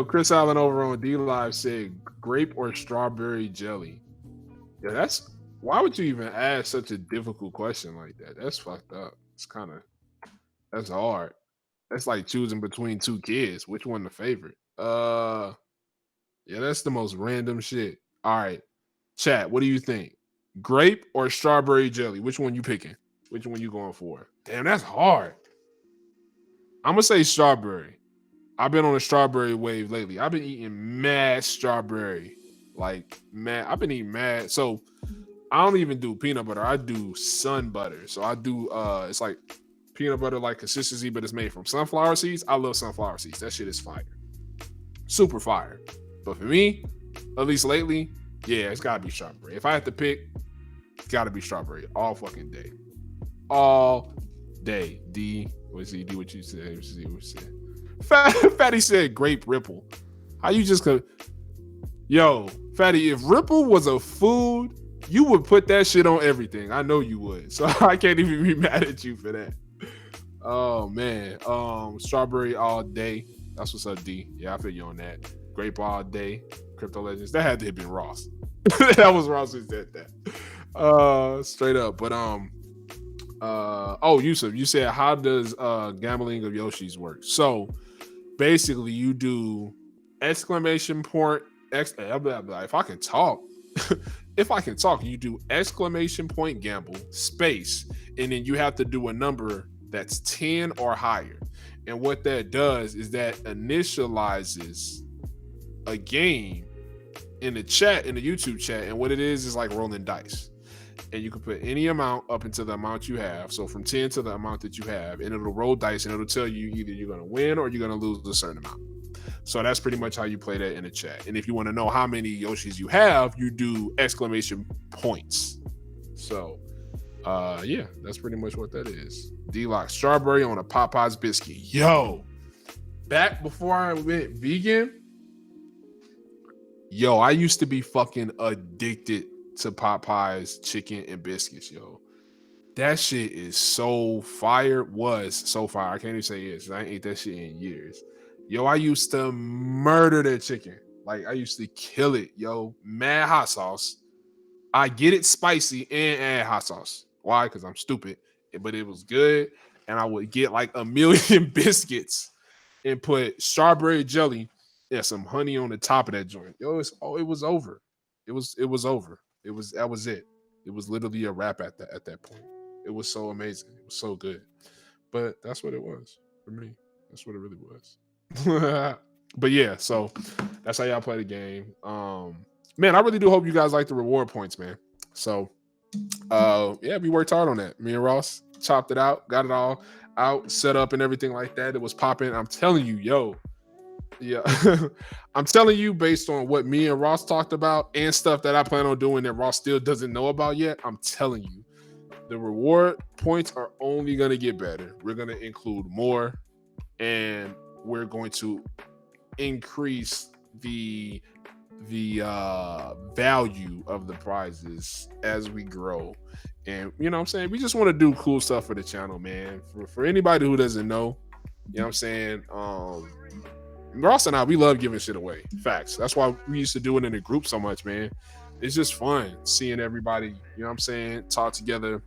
Chris Allen over on D Live said grape or strawberry jelly. Yeah, why would you even ask such a difficult question like that? That's fucked up. That's hard. That's like choosing between 2 kids. Which one the favorite? Yeah, that's the most random shit. All right. Chat, what do you think? Grape or strawberry jelly? Which one you picking? Which one you going for? Damn, that's hard. I'm gonna say strawberry. I've been on a strawberry wave lately. I've been eating mad strawberry. Like, mad. I've been eating mad. So I don't even do peanut butter. I do sun butter. So I do it's like peanut butter like consistency, but it's made from sunflower seeds. I love sunflower seeds. That shit is fire. Super fire. But for me, at least lately, yeah, it's gotta be strawberry. If I had to pick, it's gotta be strawberry all fucking day. All day. D, what's he? D, what you said? Let's see what you said. Fatty said grape Ripple. How you just could? Yo, Fatty, if Ripple was a food, you would put that shit on everything. I know you would. So I can't even be mad at you for that. Oh man. Strawberry all day. That's what's up, D. Yeah, I feel you on that. Grape all day. Crypto Legends. That had to have been Ross. That was Ross who said that. Straight up. But Yusuf, you said how does gambling of Yoshi's work? So basically you do exclamation point if I can talk. if I can talk, you do exclamation point gamble space, and then you have to do a number that's 10 or higher. And what that does is that initializes a game in the chat, in the YouTube chat. And what it is like rolling dice. And you can put any amount up into the amount you have. So from 10 to the amount that you have, and it'll roll dice and it'll tell you either you're going to win or you're going to lose a certain amount. So that's pretty much how you play that in the chat. And if you want to know how many Yoshis you have, you do exclamation points. So yeah, that's pretty much what that is. D-Lock, strawberry on a Popeye's biscuit. Yo, back before I went vegan, yo, I used to be fucking addicted to Popeye's chicken and biscuits, yo. That shit is so fire. Was so fire. I can't even say it. I ain't ate that shit in years. Yo, I used to murder that chicken. Like, I used to kill it, yo. Mad hot sauce. I get it spicy and add hot sauce. Why? Because I'm stupid. But it was good. And I would get like a million biscuits and put strawberry jelly and some honey on the top of that joint. Yo, it was over. It was over. That was it. It was literally a wrap at that point. It was so amazing. It was so good. But that's what it was for me. That's what it really was. But yeah, so that's how y'all play the game. Man, I really do hope you guys like the reward points, man. So yeah, we worked hard on that. Me and Ross chopped it out, got it all out, set up and everything like that. It was popping. I'm telling you, yo. Yeah. I'm telling you, based on what me and Ross talked about and stuff that I plan on doing that Ross still doesn't know about yet, I'm telling you, the reward points are only going to get better. We're going to include more, and we're going to increase the value of the prizes as we grow. And you know what I'm saying, we just want to do cool stuff for the channel, man. For anybody who doesn't know, you know what I'm saying, Ross and I, we love giving shit away. Facts. That's why we used to do it in a group so much, man. It's just fun seeing everybody, you know what I'm saying, talk together,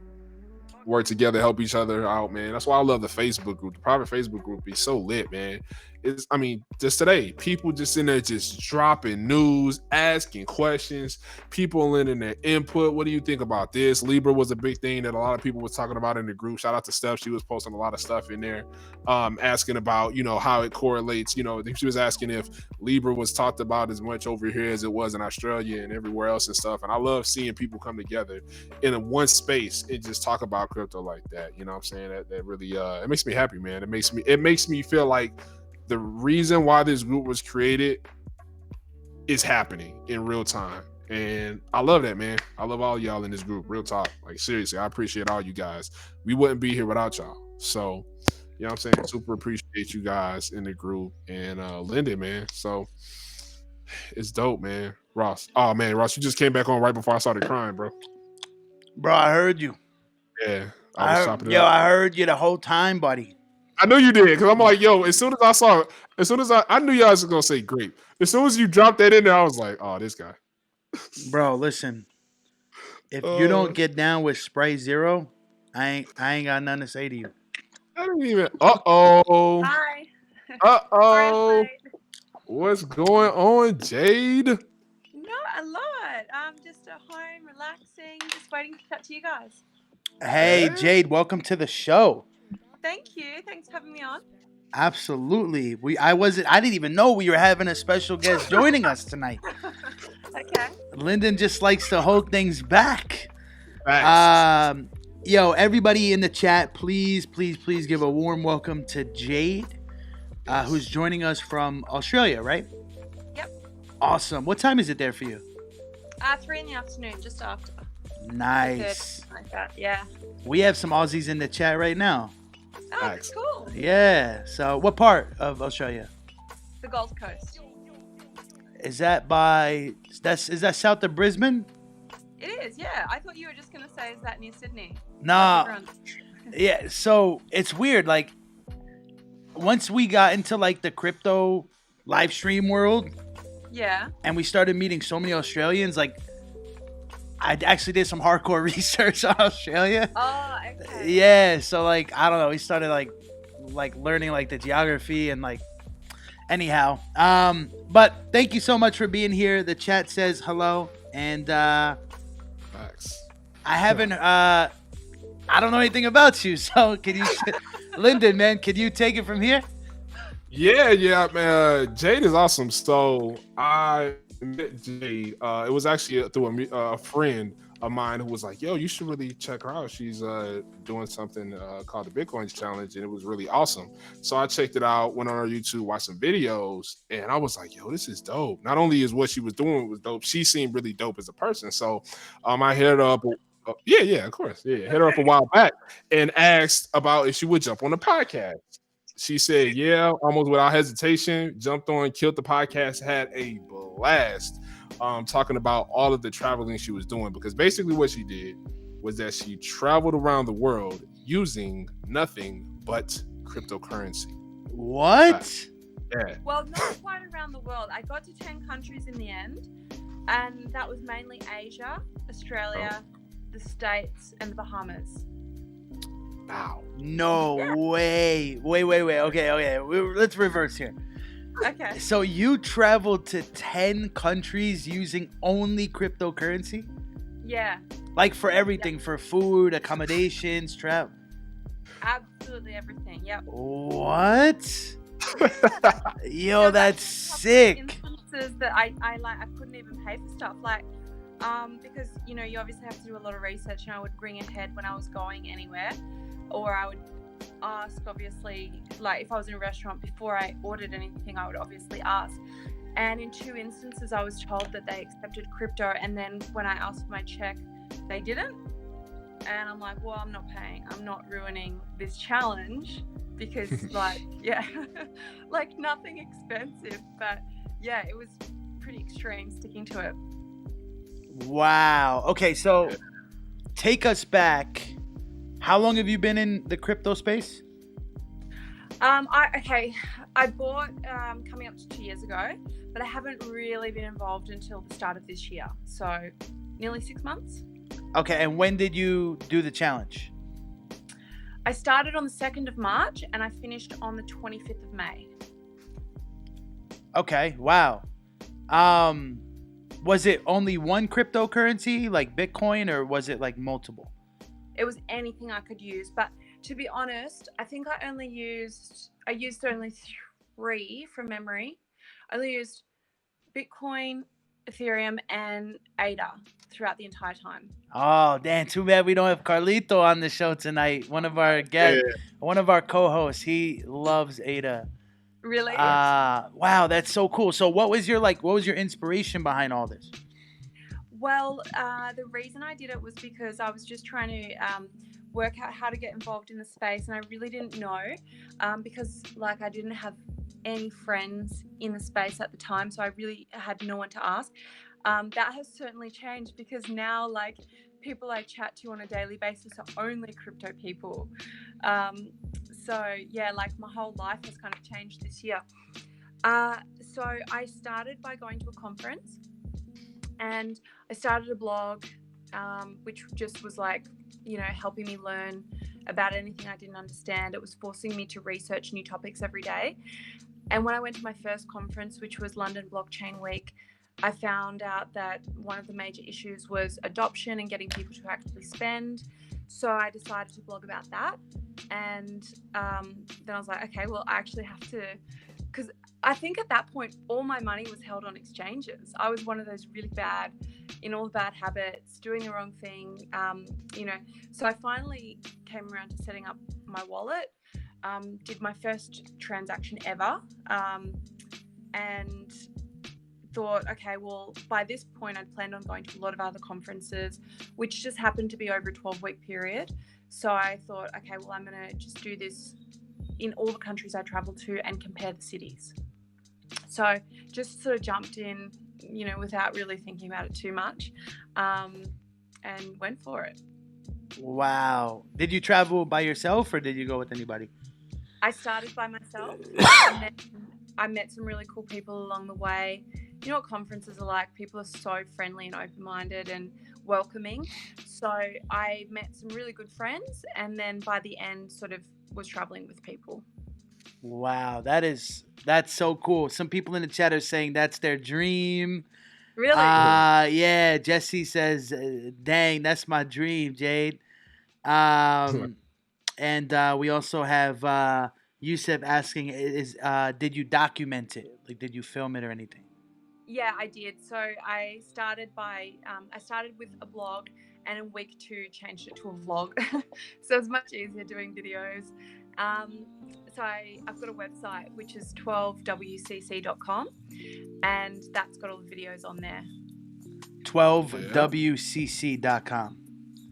work together, help each other out, man. That's why I love the Facebook group. The private Facebook group is so lit, man. I mean, just today, people just in there just dropping news, asking questions, people lending their input. What do you think about this? Libra was a big thing that a lot of people was talking about in the group. Shout out to Steph. She was posting a lot of stuff in there, asking about, you know, how it correlates. You know, she was asking if Libra was talked about as much over here as it was in Australia and everywhere else and stuff. And I love seeing people come together in a one space and just talk about crypto like that. You know what I'm saying? That really, it makes me happy, man. It makes me feel like the reason why this group was created is happening in real time. And I love that, man. I love all y'all in this group. Real talk. Like, seriously, I appreciate all you guys. We wouldn't be here without y'all. So, you know what I'm saying? Super appreciate you guys in the group and Lyndon, man. So, it's dope, man. Ross. Oh, man, Ross, you just came back on right before I started crying, bro. Bro, I heard you. Yeah. I heard you the whole time, buddy. I know you did, because I'm like, yo, as soon as I knew you guys were going to say great. As soon as you dropped that in there, I was like, oh, this guy. Bro, listen. If you don't get down with Spray Zero, I ain't got nothing to say to you. I didn't even. Uh-oh. Hi. Uh-oh. What's going on, Jade? Not a lot. I'm just at home, relaxing, just waiting to chat to you guys. Hey, Jade, welcome to the show. Thank you. Thanks for having me on. Absolutely. I didn't even know we were having a special guest joining us tonight. Okay. Lyndon just likes to hold things back. Facts. Yo, everybody in the chat, please give a warm welcome to Jade, who's joining us from Australia, right? Yep. Awesome. What time is it there for you? 3 in the afternoon, just after. Nice. Like that, yeah. We have some Aussies in the chat right now. Oh, that's cool. Yeah. So, what part of Australia? The Gold Coast. Is that south of Brisbane? It is, yeah. I thought you were just gonna say, is that near Sydney? Nah. Yeah. So it's weird. Like, once we got into like the crypto live stream world, yeah, and we started meeting so many Australians, like, I actually did some hardcore research on Australia. Oh, okay. Yeah, so like, I don't know, we started like learning like the geography and like, anyhow. But thank you so much for being here. The chat says hello. and Facts. I haven't. I don't know anything about you, so can you, Lyndon, man? Can you take it from here? Yeah, man. Jade is awesome. So I met Jade. It was actually through a friend of mine who was like, "Yo, you should really check her out. She's doing something called the Bitcoin Challenge, and it was really awesome." So I checked it out, went on her YouTube, watched some videos, and I was like, "Yo, this is dope." Not only is what she was doing was dope, she seemed really dope as a person. So I hit her up. Yeah, of course. Yeah, hit her up a while back and asked about if she would jump on the podcast. She said, yeah, almost without hesitation, jumped on, killed the podcast, had a blast talking about all of the traveling she was doing. Because basically what she did was that she traveled around the world using nothing but cryptocurrency. What? Yeah. Well, not quite around the world. I got to 10 countries in the end, and that was mainly Asia, Australia, the States, and the Bahamas. Wow. No way. Wait. Okay. Let's reverse here. Okay. So you traveled to 10 countries using only cryptocurrency? Yeah, Like for everything, for food, accommodations, travel. absolutely everything. Yep. What? Yo, There that's were sick. instances that I couldn't even pay for stuff because you obviously have to do a lot of research, and I would bring ahead when I was going anywhere, or I would ask, obviously, like if I was in a restaurant before I ordered anything, I would obviously ask. And in 2 instances, I was told that they accepted crypto, and then when I asked for my check, they didn't. And I'm like, well, I'm not paying. I'm not ruining this challenge because, like nothing expensive. But yeah, it was pretty extreme sticking to it. Wow. Okay, so take us back. How long have you been in the crypto space? I bought coming up to 2 years ago, but I haven't really been involved until the start of this year. So nearly 6 months. Okay, and when did you do the challenge? I started on the 2nd of March and I finished on the 25th of May. Okay, wow. Was it only one cryptocurrency, like Bitcoin, or was it like multiple? It was anything I could use, but to be honest, I think I used only 3 from memory. I only used Bitcoin, Ethereum, and ADA throughout the entire time. Oh, damn, too bad we don't have Carlito on the show tonight. One of our guests, one of our co-hosts, he loves ADA. Really? Wow, that's so cool. So what was your inspiration behind all this? Well, the reason I did it was because I was just trying to work out how to get involved in the space, and I really didn't know because I didn't have any friends in the space at the time, so I really had no one to ask. That has certainly changed because now people I chat to on a daily basis are only crypto people. So yeah, my whole life has kind of changed this year. So I started by going to a conference, and I started a blog, which just was helping me learn about anything I didn't understand. It was forcing me to research new topics every day. And when I went to my first conference, which was London Blockchain Week, I found out that one of the major issues was adoption and getting people to actually spend. So I decided to blog about that. And then I was like, okay, well, I actually have to, because I think at that point, all my money was held on exchanges. I was one of those really bad, in all the bad habits, doing the wrong thing, So I finally came around to setting up my wallet, did my first transaction ever, and thought, okay, well, by this point, I'd planned on going to a lot of other conferences, which just happened to be over a 12-week period. So I thought, okay, well, I'm going to just do this in all the countries I travel to and compare the cities. So just sort of jumped in, without really thinking about it too much, and went for it. Did you travel by yourself or did you go with anybody? I started by myself, and then I met some really cool people along the way. You know what conferences are like? People are so friendly and open-minded and welcoming. So I met some really good friends, and then by the end sort of was traveling with people. Wow, that's so cool. Some people in the chat are saying that's their dream. Really? Yeah, Jesse says, dang, that's my dream, Jade. And we also have Yusef asking, did you document it? Like, did you film it or anything? Yeah, I did. So I started with a blog, and in week 2 changed it to a vlog. So it's much easier doing videos. So I've got a website which is 12wcc.com, and that's got all the videos on there. 12wcc.com.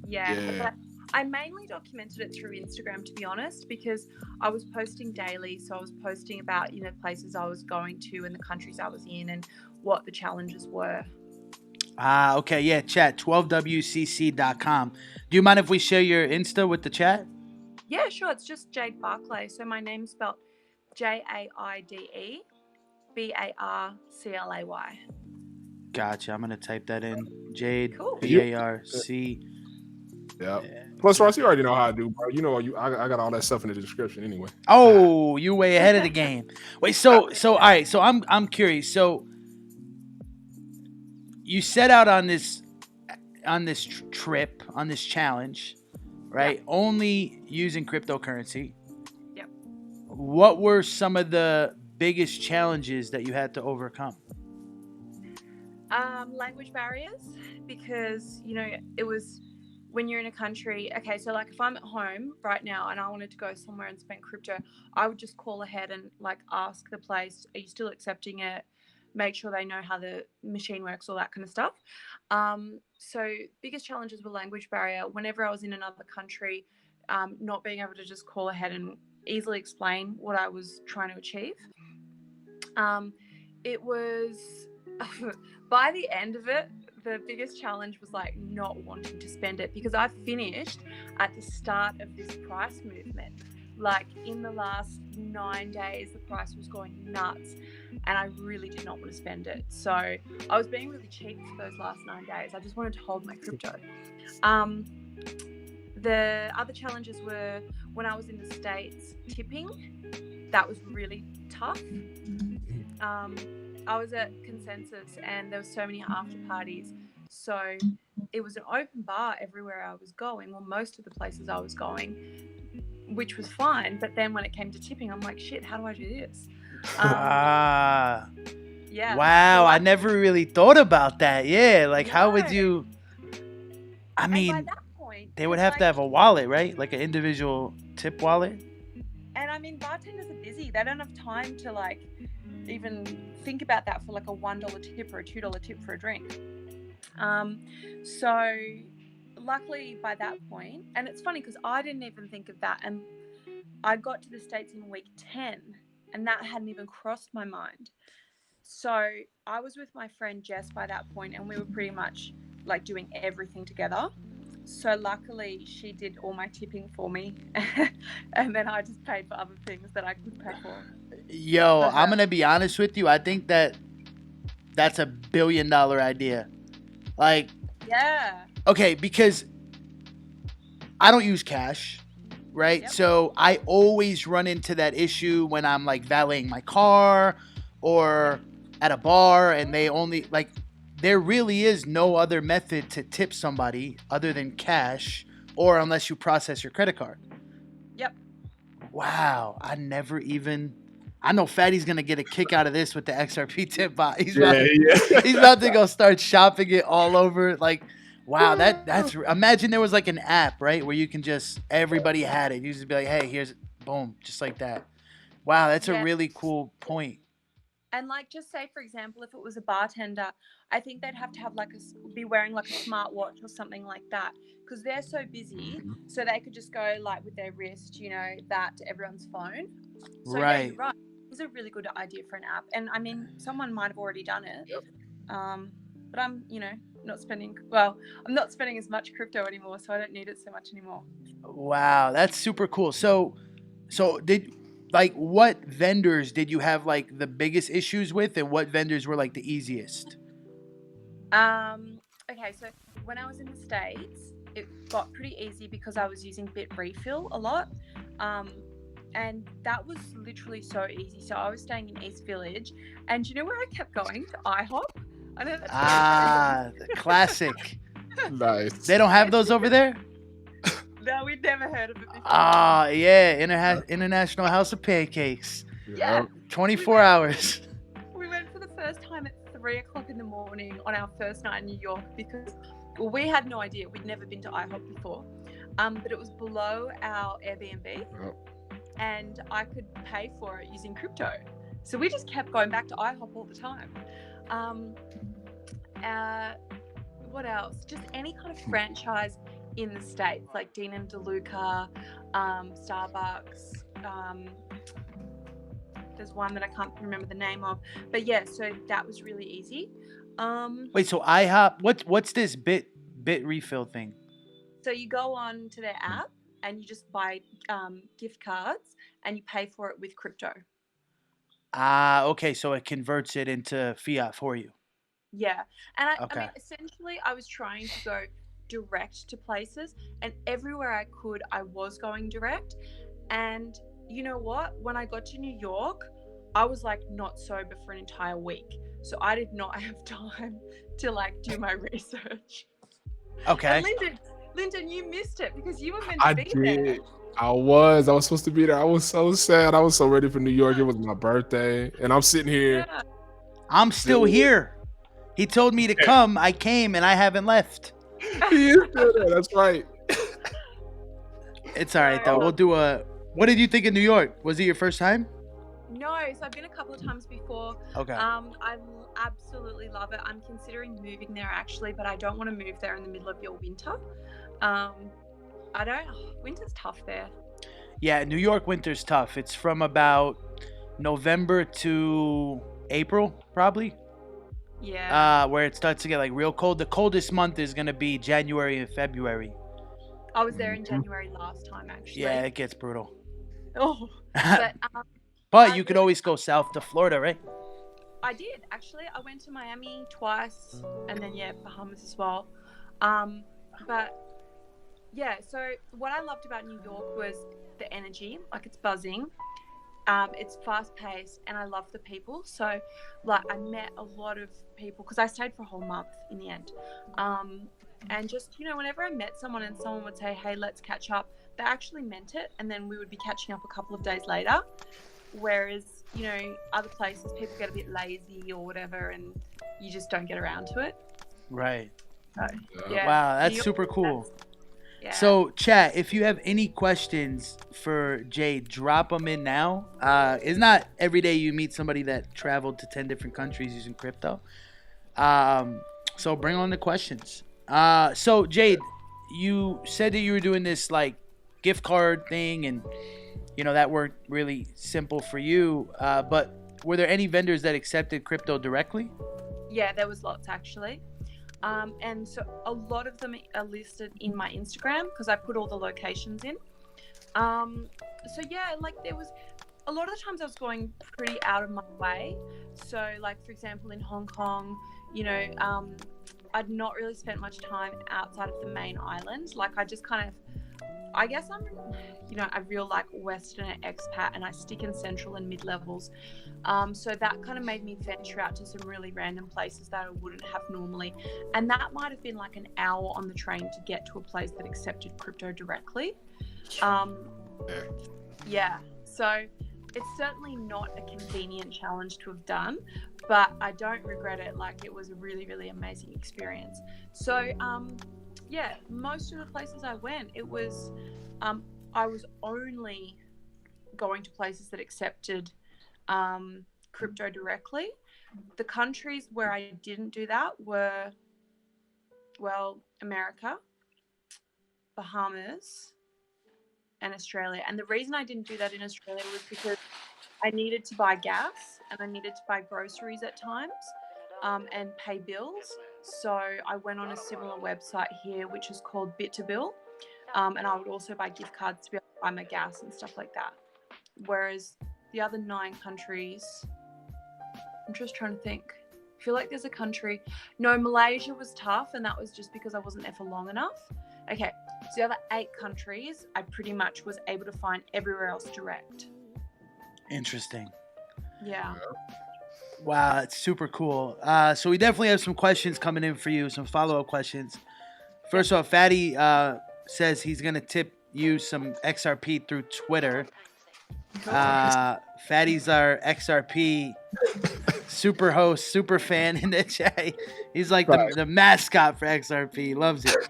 Yeah. But I mainly documented it through Instagram, to be honest, because I was posting daily. So I was posting about, places I was going to and the countries I was in and what the challenges were. Okay. Yeah, chat, 12wcc.com. Do you mind if we share your Insta with the chat? Yeah, sure. It's just Jaide Barclay. So my name's spelled JAIDE BARCLAY. Gotcha. I'm going to type that in. Jaide, Cool. BARC. Yeah. Plus, Ross, you already know how I do, bro. You know, I got all that stuff in the description anyway. Oh, you way ahead of the game. Wait, so all right. So I'm curious. So you set out on this trip, on this challenge, right? Yep. Only using cryptocurrency. Yep. What were some of the biggest challenges that you had to overcome? Language barriers, because it was when you're in a country. Okay, so like if I'm at home right now and I wanted to go somewhere and spend crypto, I would just call ahead and like ask the place, are you still accepting it? Make sure they know how the machine works, all that kind of stuff. So biggest challenges were language barrier. Whenever I was in another country, not being able to just call ahead and easily explain what I was trying to achieve. It was by the end of it, the biggest challenge was like not wanting to spend it, because I finished at the start of this price movement. Like in the last 9 days, the price was going nuts and I really did not want to spend it. So I was being really cheap for those last 9 days. I just wanted to hold my crypto. The other challenges were when I was in the States, tipping. That was really tough. I was at Consensus and there were so many after parties. So it was an open bar everywhere I was going, or most of the places I was going, which was fine. But then when it came to tipping, I'm like, shit, how do I do this? Yeah. Wow, I never really thought about that. Yeah, like how would you? I mean, by that point, they would have to have a wallet, right? Like an individual tip wallet. And I mean, bartenders are busy. They don't have time to like even think about that for like a $1 tip or a $2 tip for a drink. So luckily by that point, and it's funny because I didn't even think of that, and I got to the States in week 10 and that hadn't even crossed my mind. So I was with my friend Jess by that point and we were pretty much like doing everything together. So luckily she did all my tipping for me and then I just paid for other things that I could pay for. Yo, I'm gonna be honest with you. I think that's a $1 billion idea. Like, yeah. Okay, because I don't use cash, right? Yep. So I always run into that issue when I'm like valeting my car or at a bar, and they only like, there really is no other method to tip somebody other than cash, or unless you process your credit card. Yep. Wow, I know Fatty's gonna get a kick out of this with the XRP tip bot. He's about to go start shopping it all over. Like, wow, that's imagine there was like an app, right, where you can just, everybody had it. You just be like, hey, here's, boom, just like that. Wow, that's a really cool point. And like, just say for example, if it was a bartender, I think they'd have to have like be wearing like a smartwatch or something like that, because they're so busy. So they could just go like with their wrist, that to everyone's phone. So right. Yeah, you're right. It was a really good idea for an app, and I mean, someone might have already done it. Yep. But I'm, not spending. Well, I'm not spending as much crypto anymore, so I don't need it so much anymore. Wow, that's super cool. So what vendors did you have like the biggest issues with, and what vendors were like the easiest? Okay, so when I was in the States, it got pretty easy because I was using Bitrefill a lot. And that was literally so easy. So I was staying in East Village, and you know where I kept going? To IHOP. I know that's The classic. Nice. They don't have those over there? no, we'd never heard of it before. Yeah. International House of Pancakes. Yeah. 24 hours. We went for the first time at 3:00 in the morning on our first night in New York because we had no idea. We'd never been to IHOP before. But it was below our Airbnb. And I could pay for it using crypto. So we just kept going back to IHOP all the time. What else? Just any kind of franchise in the States, like Dean and DeLuca, Starbucks. There's one that I can't remember the name of. But yeah, so that was really easy. Wait, so IHOP, what's this bit refill thing? So you go on to their app and you just buy gift cards and you pay for it with crypto. Okay, so it converts it into fiat for you. Yeah. And I mean, essentially, I was trying to go direct to places, and everywhere I could, I was going direct. And you know what? When I got to New York, I was like not sober for an entire week. So I did not have time to like do my research. Okay. And Lyndon, you missed it because you were meant to be there. I was supposed to be there. I was so sad. I was so ready for New York. It was my birthday, and I'm sitting here. Yeah. I'm still here. He told me to come. I came, and I haven't left. He is still there. That's right. It's all right, though. We'll do a... What did you think of New York? Was it your first time? No, so I've been a couple of times before. Okay. I absolutely love it. I'm considering moving there, actually, but I don't want to move there in the middle of your winter. Winter's tough there. Yeah, New York winter's tough. It's from about November to April, probably. Yeah. Where it starts to get like real cold. The coldest month is gonna be January and February. I was there in January last time, actually. Yeah, it gets brutal. Oh. But you could always go south to Florida, right? I did, actually. I went to Miami twice, and then Bahamas as well. But yeah, so what I loved about New York was the energy. Like, it's buzzing. It's fast paced, and I love the people. So like, I met a lot of people because I stayed for a whole month in the end. And just, whenever I met someone and someone would say, hey, let's catch up, they actually meant it. And then we would be catching up a couple of days later. Whereas, other places, people get a bit lazy or whatever, and you just don't get around to it. Right. So, yeah. Wow, that's super cool. Yeah. So, chat, if you have any questions for Jade, drop them in now. It's not every day you meet somebody that traveled to 10 different countries using crypto. So bring on the questions. So, Jade, you said that you were doing this like gift card thing, and that worked really simple for you. But were there any vendors that accepted crypto directly? Yeah, there was lots, actually. And so a lot of them are listed in my Instagram because I put all the locations in. So yeah, like there was a lot of the times I was going pretty out of my way. So like, for example, in Hong Kong, I'd not really spent much time outside of the main island. Like I just kind of, I guess I'm, a real like Westerner expat, and I stick in central and mid levels. So that kind of made me venture out to some really random places that I wouldn't have normally. And that might have been like an hour on the train to get to a place that accepted crypto directly. Yeah. So it's certainly not a convenient challenge to have done, but I don't regret it. Like, it was a really, really amazing experience. So, yeah, most of the places I went, it was, I was only going to places that accepted crypto directly. The countries where I didn't do that were, well, America, Bahamas, and Australia. And the reason I didn't do that in Australia was because I needed to buy gas and I needed to buy groceries at times and pay bills. So I went on a similar website here, which is called Bit2Bill. And I would also buy gift cards to be able to buy my gas and stuff like that. Whereas the other 9 countries, I'm just trying to think. I feel like there's a country. No, Malaysia was tough, and that was just because I wasn't there for long enough. Okay, so the other 8 countries, I pretty much was able to find everywhere else direct. Interesting. Yeah. Wow, it's super cool. So we definitely have some questions coming in for you, some follow-up questions. First off, Fatty says he's gonna tip you some XRP through Twitter. Fatty's our XRP super host, super fan in the chat. He's like the mascot for XRP. Loves it.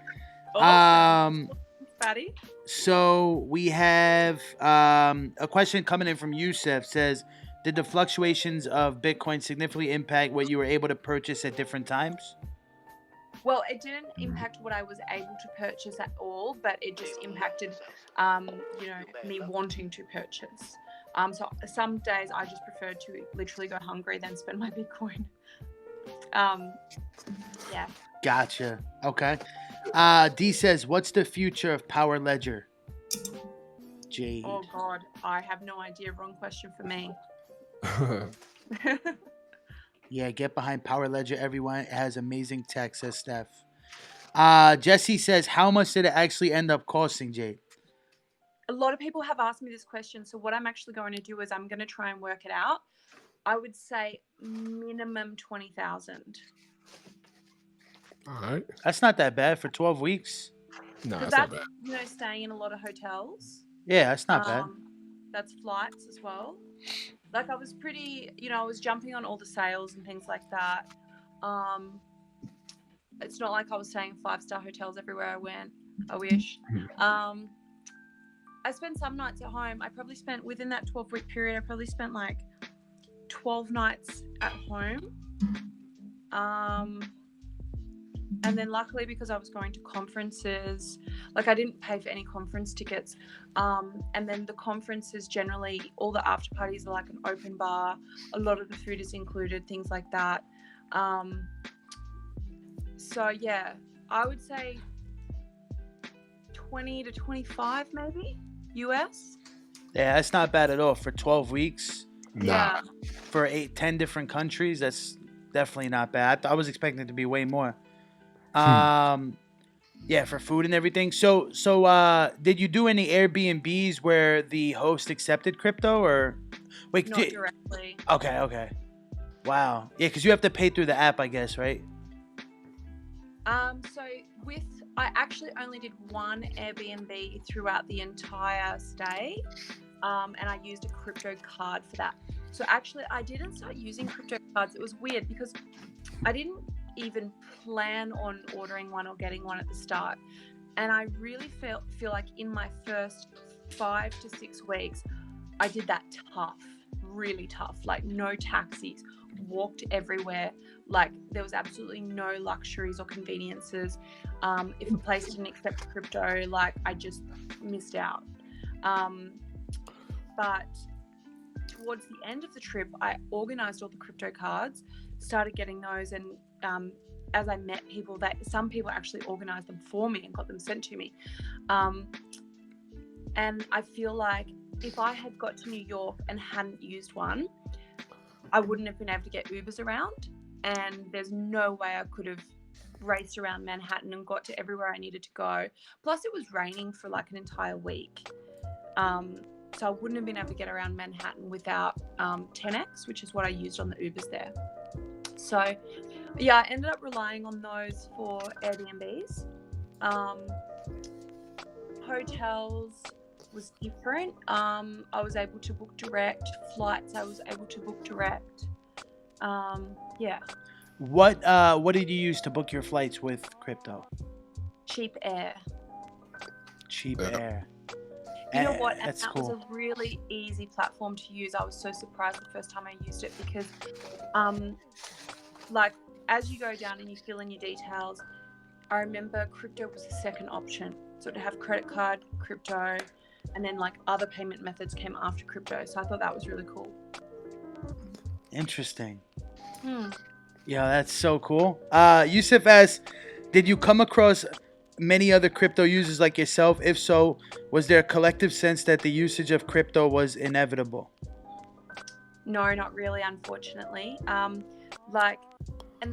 Fatty. So we have a question coming in from Yusef. Says, did the fluctuations of Bitcoin significantly impact what you were able to purchase at different times? Well, it didn't impact what I was able to purchase at all, but it just impacted, me wanting to purchase. So some days I just preferred to literally go hungry than spend my Bitcoin. Yeah. Gotcha. Okay. D says, what's the future of Power Ledger? Jaide. Oh God, I have no idea. Wrong question for me. Yeah, get behind Power Ledger, everyone. It has amazing tech, says Steph. Jesse says, how much did it actually end up costing, Jaide? A lot of people have asked me this question, so what I'm actually going to do is I'm going to try and work it out. I would say minimum 20,000. All right. That's not that bad for 12 weeks. No, Because that's not bad. Staying in a lot of hotels. Yeah, that's not bad. That's flights as well. Like I was pretty, I was jumping on all the sales and things like that. It's not like I was staying in 5-star hotels everywhere I went. I wish. I spent some nights at home. I probably spent, within that 12-week period, I probably spent like 12 nights at home. And then luckily, because I was going to conferences, like I didn't pay for any conference tickets. And then the conferences, generally, all the after parties are like an open bar. A lot of the food is included, things like that. So yeah, I would say 20 to 25 maybe US. Yeah, that's not bad at all for 12 weeks. Nah. Yeah. For 10 different countries, that's definitely not bad. I was expecting it to be way more. Yeah, for food and everything. So did you do any Airbnbs where the host accepted crypto, or wait? Not directly. Okay. Wow. Yeah, because you have to pay through the app, I guess, right? So I actually only did one Airbnb throughout the entire stay, and I used a crypto card for that. So actually, I didn't start using crypto cards. It was weird because I didn't even plan on ordering one or getting one at the start, and I really feel like in my first 5 to 6 weeks, I did that really tough, like no taxis, walked everywhere, like there was absolutely no luxuries or conveniences. If a place didn't accept crypto, like I just missed out. But towards the end of the trip, I organized all the crypto cards, started getting those, and as I met people, some people actually organized them for me and got them sent to me. And I feel like if I had got to New York and hadn't used one, I wouldn't have been able to get Ubers around, and there's no way I could have raced around Manhattan and got to everywhere I needed to go. Plus it was raining for like an entire week. So I wouldn't have been able to get around Manhattan without 10x, which is what I used on the Ubers there. So yeah, I ended up relying on those for Airbnbs. Hotels was different. I was able to book direct. Flights I was able to book direct. Yeah. What did you use to book your flights with crypto? Cheap Air. Cheap Air. You know what? And That's that cool. was a really easy platform to use. I was so surprised the first time I used it because, like, as you go down and you fill in your details, I remember crypto was the second option. So to have credit card, crypto, and then like other payment methods came after crypto. So I thought that was really cool. Interesting. Yeah, that's so cool. Yusuf asks, did you come across many other crypto users like yourself? If so, was there a collective sense that the usage of crypto was inevitable? No, not really, unfortunately. And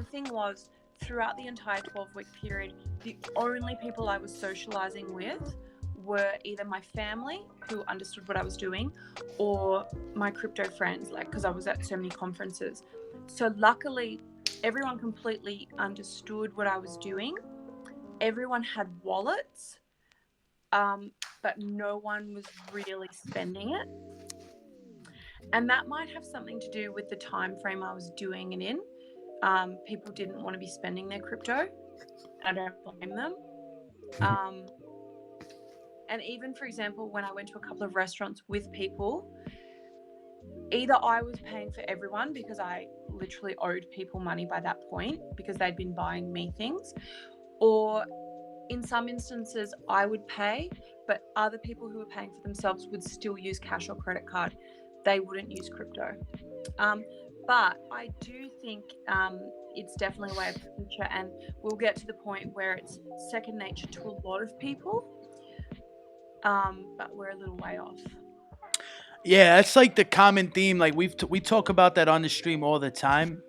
the thing was, throughout the entire 12-week period, the only people I was socializing with were either my family, who understood what I was doing, or my crypto friends, like, because I was at so many conferences. So luckily, everyone completely understood what I was doing. Everyone had wallets, but no one was really spending it. And that might have something to do with the time frame I was doing it in. People didn't want to be spending their crypto. I don't blame them. And even, for example, when I went to a couple of restaurants with people, either I was paying for everyone because I literally owed people money by that point because they'd been buying me things, or in some instances I would pay, but other people who were paying for themselves would still use cash or credit card. They wouldn't use crypto. But I do think it's definitely a way of the future, and we'll get to the point where it's second nature to a lot of people. But we're a little way off. Yeah, that's like the common theme. Like we talk about that on the stream all the time.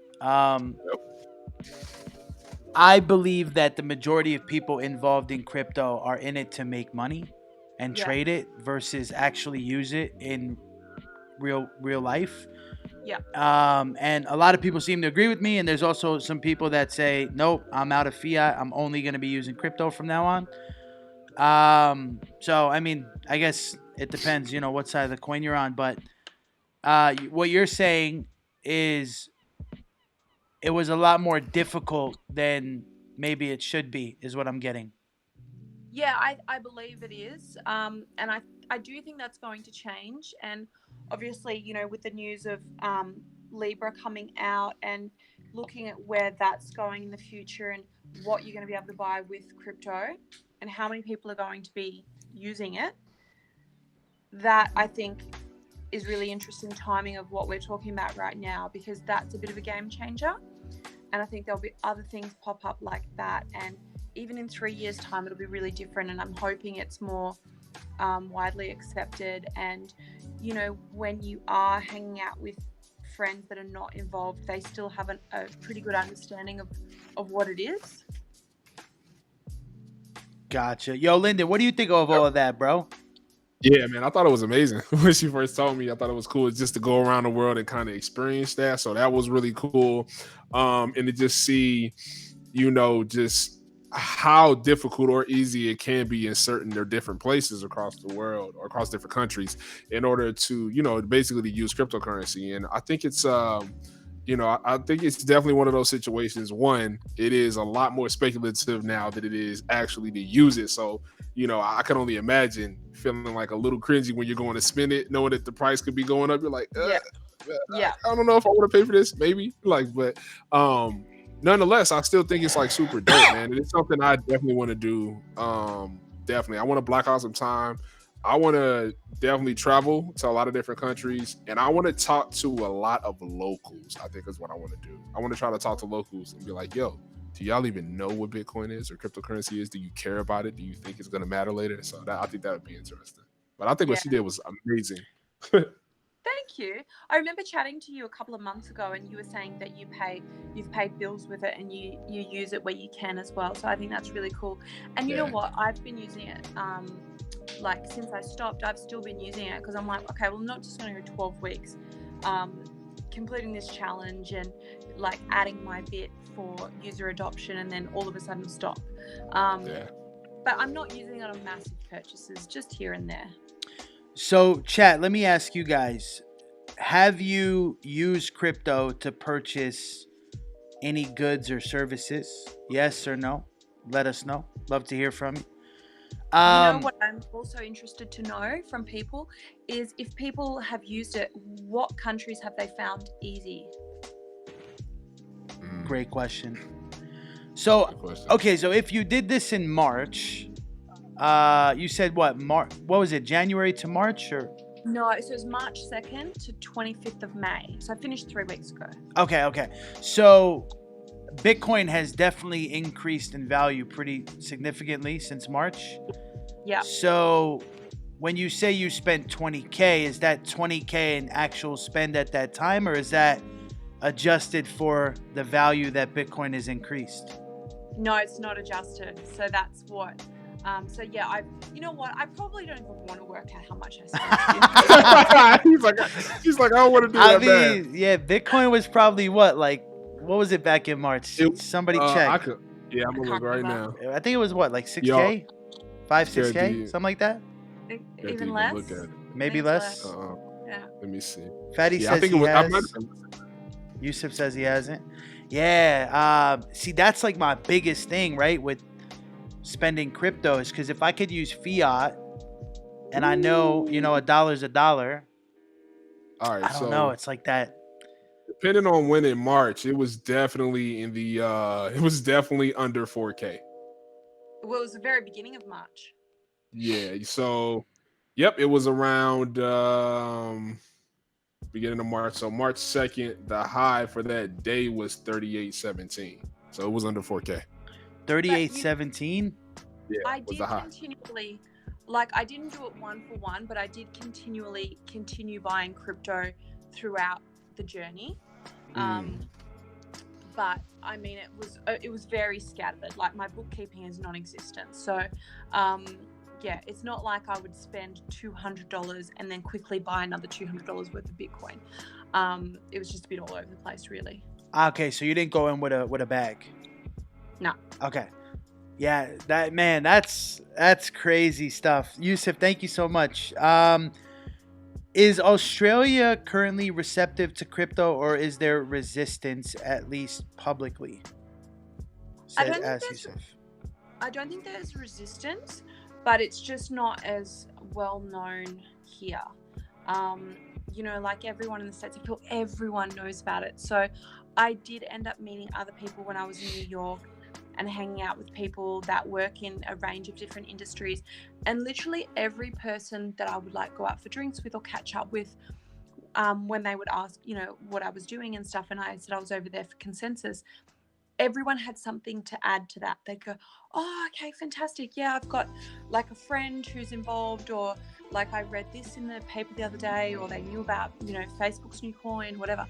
I believe that the majority of people involved in crypto are in it to make money and trade it versus actually use it in real life. Yeah. And a lot of people seem to agree with me, and there's also some people that say, nope, I'm out of fiat. I'm only going to be using crypto from now on. So I mean, I guess it depends, what side of the coin you're on, but what you're saying is it was a lot more difficult than maybe it should be, is what I'm getting. Yeah, I believe it is. And I do think that's going to change. And obviously, with the news of Libra coming out and looking at where that's going in the future and what you're going to be able to buy with crypto and how many people are going to be using it, that I think is really interesting timing of what we're talking about right now, because that's a bit of a game changer. And I think there'll be other things pop up like that. And even in 3 years' time, it'll be really different. And I'm hoping it's more widely accepted. And, when you are hanging out with friends that are not involved, they still have a pretty good understanding of what it is. Gotcha. Yo, Lyndon, what do you think of all of that, bro? Yeah, man, I thought it was amazing. When she first told me, I thought it was cool just to go around the world and kind of experience that. So that was really cool. And to just see, just how difficult or easy it can be in certain or different places across the world or across different countries in order to, basically use cryptocurrency. And I think it's I think it's definitely one of those situations. One, it is a lot more speculative now than it is actually to use it. So, I can only imagine feeling like a little cringy when you're going to spend it, knowing that the price could be going up. You're like, I don't know if I want to pay for this, maybe. But nonetheless, I still think it's like super dope, man. And it's something I definitely want to do. Definitely. I want to block out some time. I want to definitely travel to a lot of different countries, and I want to talk to a lot of locals. I think is what I want to do. I want to try to talk to locals and be like, yo, do y'all even know what Bitcoin is or cryptocurrency is? Do you care about it? Do you think it's going to matter later? So I think that would be interesting. But I think what she did was amazing. Thank you. I remember chatting to you a couple of months ago, and you were saying that you've paid bills with it and you use it where you can as well. So I think that's really cool. And you know what? I've been using it since I stopped. I've still been using it because I'm like, okay, well, I'm not just going to go 12 weeks completing this challenge and like adding my bit for user adoption and then all of a sudden stop. But I'm not using it on massive purchases, just here and there. So, chat, let me ask you guys, have you used crypto to purchase any goods or services? Yes or no? Let us know. Love to hear from you. What I'm also interested to know from people is if people have used it, what countries have they found easy? Great question. So, okay, so if you did this in March, you said what was it, January to March or? No, so it was March 2nd to 25th of May. So I finished 3 weeks ago. Okay. So Bitcoin has definitely increased in value pretty significantly since March. Yeah. So when you say you spent 20K, is that 20K in actual spend at that time, or is that adjusted for the value that Bitcoin has increased? No, it's not adjusted. So that's what So yeah, you know what? I probably don't even want to work out how much I spent. He's like, I don't want to do I that bad. mean, yeah, Bitcoin was probably what was it back in March? It, Somebody I check. could. Yeah, I'm I gonna look can't right remember. now. I think it was what, like Yo, 6K, 6K, Scared something like that. to Even even less. look at it. Maybe it's less. Yeah. Let me see. Fatty Yeah, I says think he it was. I has. might have- Yusuf says he hasn't. Yeah. See, that's like my biggest thing, right? With spending crypto is because if I could use fiat, and I know, a dollar's a dollar. All right, I don't know. It's like that. Depending on when in March, it was definitely in the. It was definitely under 4K. Well, it was the very beginning of March. Yeah. So, yep, it was around beginning of March. So March 2nd, the high for that day was 38.17. So it was under 4K. 38.17. Yeah, I was did the high. continually, like, I didn't do it one for one, but I did continue buying crypto throughout the journey. But I mean, it was very scattered. Like, my bookkeeping is non-existent. So, yeah, it's not like I would spend $200 and then quickly buy another $200 worth of Bitcoin. It was just a bit all over the place, really. Okay, so you didn't go in with a bag. No. Okay. Yeah, that's crazy stuff. Yusuf, thank you so much. Is Australia currently receptive to crypto, or is there resistance, at least publicly? I don't think there's resistance, but it's just not as well known here. Like everyone in the States, I feel everyone knows about it. So I did end up meeting other people when I was in New York and hanging out with people that work in a range of different industries. And literally every person that I would go out for drinks with or catch up with, when they would ask, what I was doing and stuff, and I said I was over there for consensus, everyone had something to add to that. They'd go, oh, okay, fantastic. Yeah, I've got a friend who's involved, or I read this in the paper the other day, or they knew about, Facebook's new coin, whatever.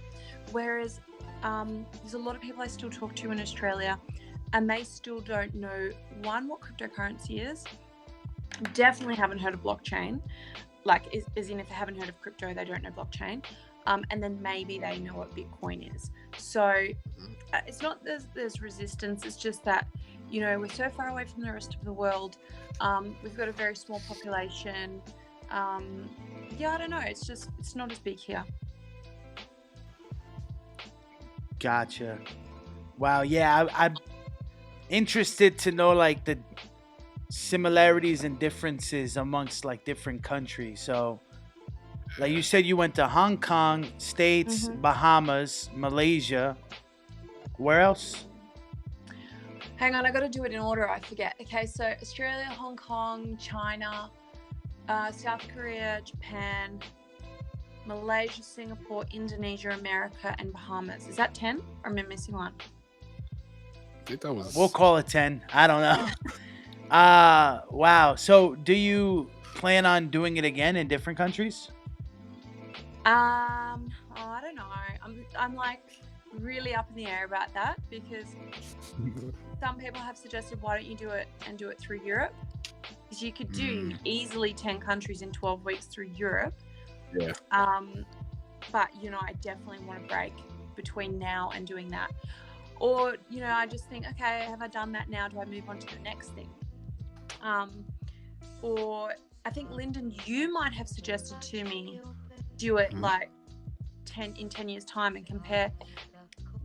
Whereas there's a lot of people I still talk to in Australia, and they still don't know, one, what cryptocurrency is. Definitely haven't heard of blockchain. As in, if they haven't heard of crypto, they don't know blockchain. And then maybe they know what Bitcoin is. So it's not there's resistance. It's just that, we're so far away from the rest of the world. We've got a very small population. I don't know. It's not as big here. Gotcha. Wow. Yeah, I'm interested to know the similarities and differences amongst different countries. So you said you went to Hong Kong, States, Bahamas, Malaysia. Where else? Hang on, I got to do it in order. I forget. Okay, so Australia, Hong Kong, China, South Korea, Japan, Malaysia, Singapore, Indonesia, America, and Bahamas. Is that 10? Or am I missing one? I think that was. We'll call it 10. I don't know. Wow. So do you plan on doing it again in different countries? I don't know. I'm really up in the air about that, because some people have suggested, why don't you do it through Europe? Because you could do easily 10 countries in 12 weeks through Europe. Yeah. But I definitely want to break between now and doing that. Or, I just think, okay, have I done that now? Do I move on to the next thing? Or I think, Lyndon, you might have suggested to me, do it 10 years time and compare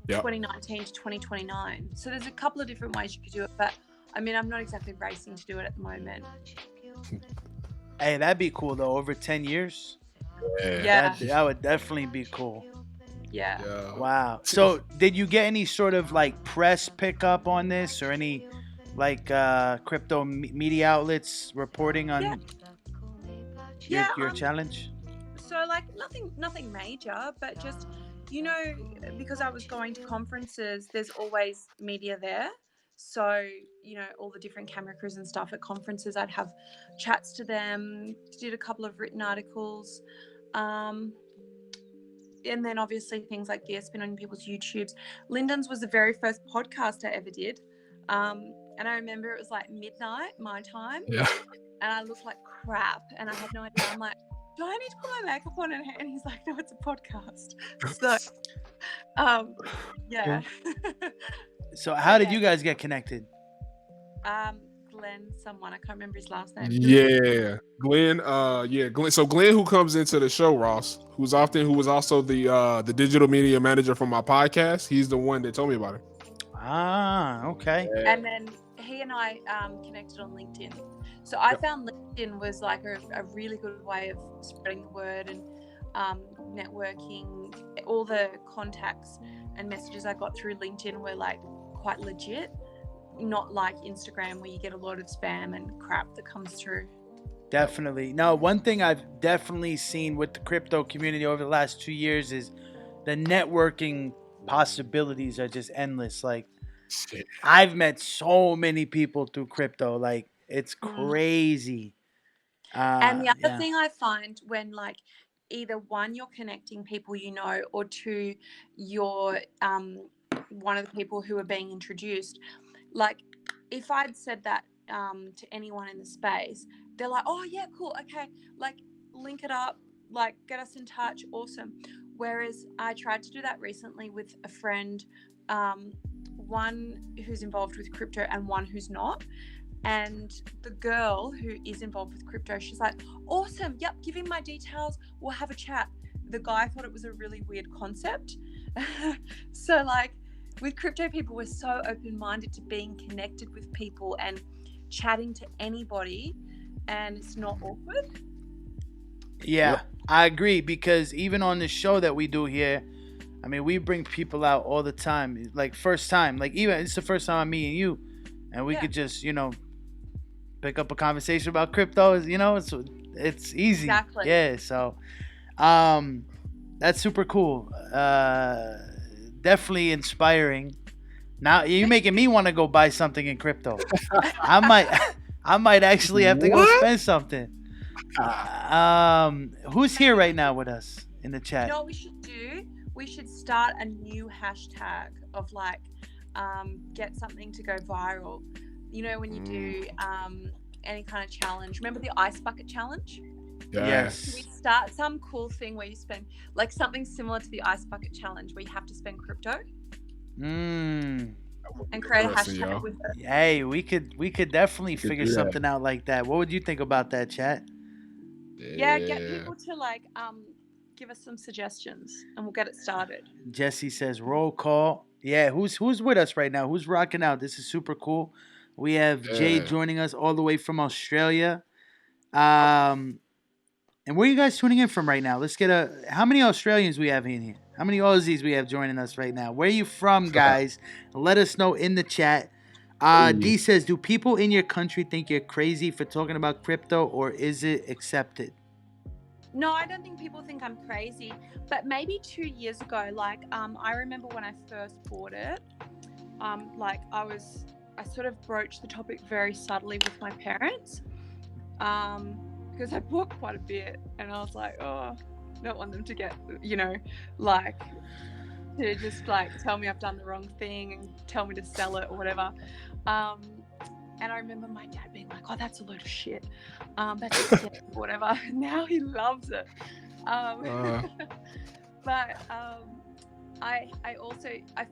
2019 to 2029. So there's a couple of different ways you could do it, but I mean, I'm not exactly racing to do it at the moment. Hey, that'd be cool though. Over 10 years. Yeah. That would definitely be cool. Yeah. Wow. So did you get any sort of press pickup on this, or any crypto media outlets reporting on your challenge? So nothing major, but just, because I was going to conferences, there's always media there. So, all the different camera crews and stuff at conferences, I'd have chats to them, did a couple of written articles. And then obviously things like this, been on people's YouTubes. Lyndon's was the very first podcast I ever did. And I remember it was like midnight my time, Yeah. and I looked like crap, and I had no idea. I'm like, do I need to put my makeup on? And he's like, no, it's a podcast. So, yeah. So how did you guys get connected? Glenn, someone, I can't remember his last name. Yeah, Glenn. Glenn. So Glenn, who comes into the show, Ross, who was also the digital media manager for my podcast. He's the one that told me about it. Ah, okay. Yeah. And then he and I connected on LinkedIn. So I found LinkedIn was like a really good way of spreading the word and networking. All the contacts and messages I got through LinkedIn were like quite legit, not like Instagram where you get a lot of spam and crap that comes through. Definitely. No, one thing I've definitely seen with the crypto community over the last 2 years is the networking possibilities are just endless. Like, I've met so many people through crypto. Like, it's crazy. And the other thing I find when like either one, you're connecting people you know, or two, you're one of the people who are being introduced. Like if I'd said that to anyone in the space, they're like, oh yeah, cool, okay, like link it up, like get us in touch, awesome. Whereas I tried to do that recently with a friend, one who's involved with crypto and one who's not. And the girl who is involved with crypto, she's like, awesome, yep, give him my details, we'll have a chat. The guy thought it was a really weird concept. So like with crypto, people were so open-minded to being connected with people and chatting to anybody, and it's not awkward. Yeah, I agree, because even on the show that we do here, I mean, we bring people out all the time. Like first time, like even it's the first time I'm meeting you, and we could just, pick up a conversation about crypto. It's easy. Exactly. Yeah. So, that's super cool. Definitely inspiring. Now you're making me want to go buy something in crypto. I might actually have to go spend something. Who's here right now with us in the chat? You know what we should do? We should start a new hashtag of like, get something to go viral. You know, when you do any kind of challenge. Remember the ice bucket challenge? Yes. Can we start some cool thing where you spend like something similar to the ice bucket challenge where you have to spend crypto? And create a hashtag with it. Hey, we could definitely figure something out like that. What would you think about that, chat? Yeah, get people to like give us some suggestions and we'll get it started. Jesse says roll call. Yeah, who's with us right now? Who's rocking out? This is super cool. We have Jaide joining us all the way from Australia. And where are you guys tuning in from right now? Let's get how many Australians we have in here? How many Aussies we have joining us right now? Where are you from, guys? Let us know in the chat. D says, do people in your country think you're crazy for talking about crypto, or is it accepted? No, I don't think people think I'm crazy. But maybe 2 years ago, like I remember when I first bought it, like I sort of broached the topic very subtly with my parents. Because I bought quite a bit and I was like, oh, I don't want them to get, like to just like tell me I've done the wrong thing and tell me to sell it or whatever. And I remember my dad being like, oh, that's a load of shit. That's a scam or whatever. Now he loves it. But I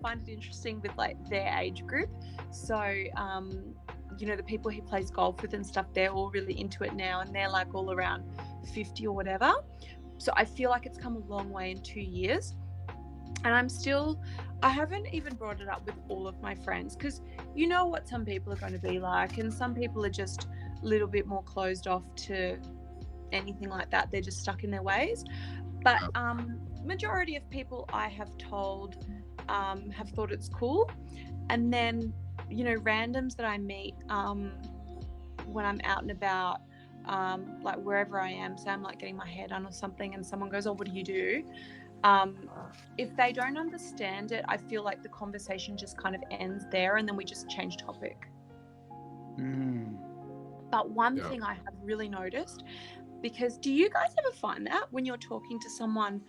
find it interesting with like their age group. So, the people he plays golf with and stuff, they're all really into it now and they're like all around 50 or whatever. So I feel like it's come a long way in 2 years. And I haven't even brought it up with all of my friends because you know what some people are going to be like, and some people are just a little bit more closed off to anything like that. They're just stuck in their ways. But majority of people I have told have thought it's cool. And then, randoms that I meet when I'm out and about, like wherever I am, say I'm like getting my hair done or something and someone goes, oh, what do you do? If they don't understand it, I feel like the conversation just kind of ends there and then we just change topic. But one thing I have really noticed, because do you guys ever find that when you're talking to someone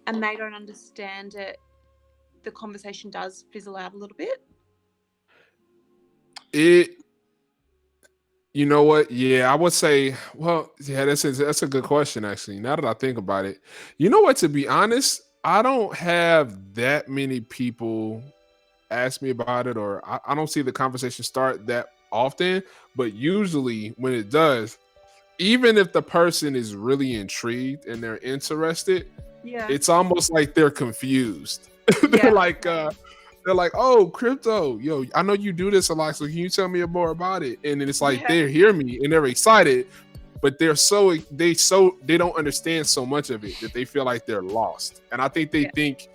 and they don't understand it, the conversation does fizzle out a little bit? It, you know what? Yeah, I would say. Well, yeah, that's a good question actually. Now that I think about it, you know what? To be honest, I don't have that many people ask me about it, or I don't see the conversation start that often. But usually, when it does, even if the person is really intrigued and they're interested, Yeah. it's almost like they're confused. Yeah. They're like, "Oh, crypto, yo, I know you do this a lot, so can you tell me more about it?" And then it's like Yeah. they hear me and they're excited, but they don't understand so much of it that they feel like they're lost. And I think they think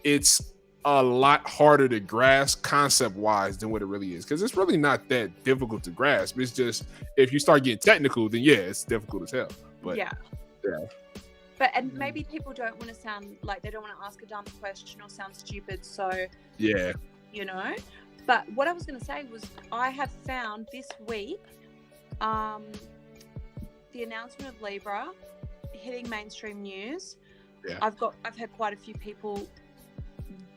it's a lot harder to grasp concept wise than what it really is, because it's really not that difficult to grasp. It's just if you start getting technical, then yeah, it's difficult as hell. But yeah. yeah. But and maybe people don't want to sound like they don't want to ask a dumb question or sound stupid. So Yeah. you know. But what I was going to say was I have found this week the announcement of Libra hitting mainstream news. Yeah. I've had quite a few people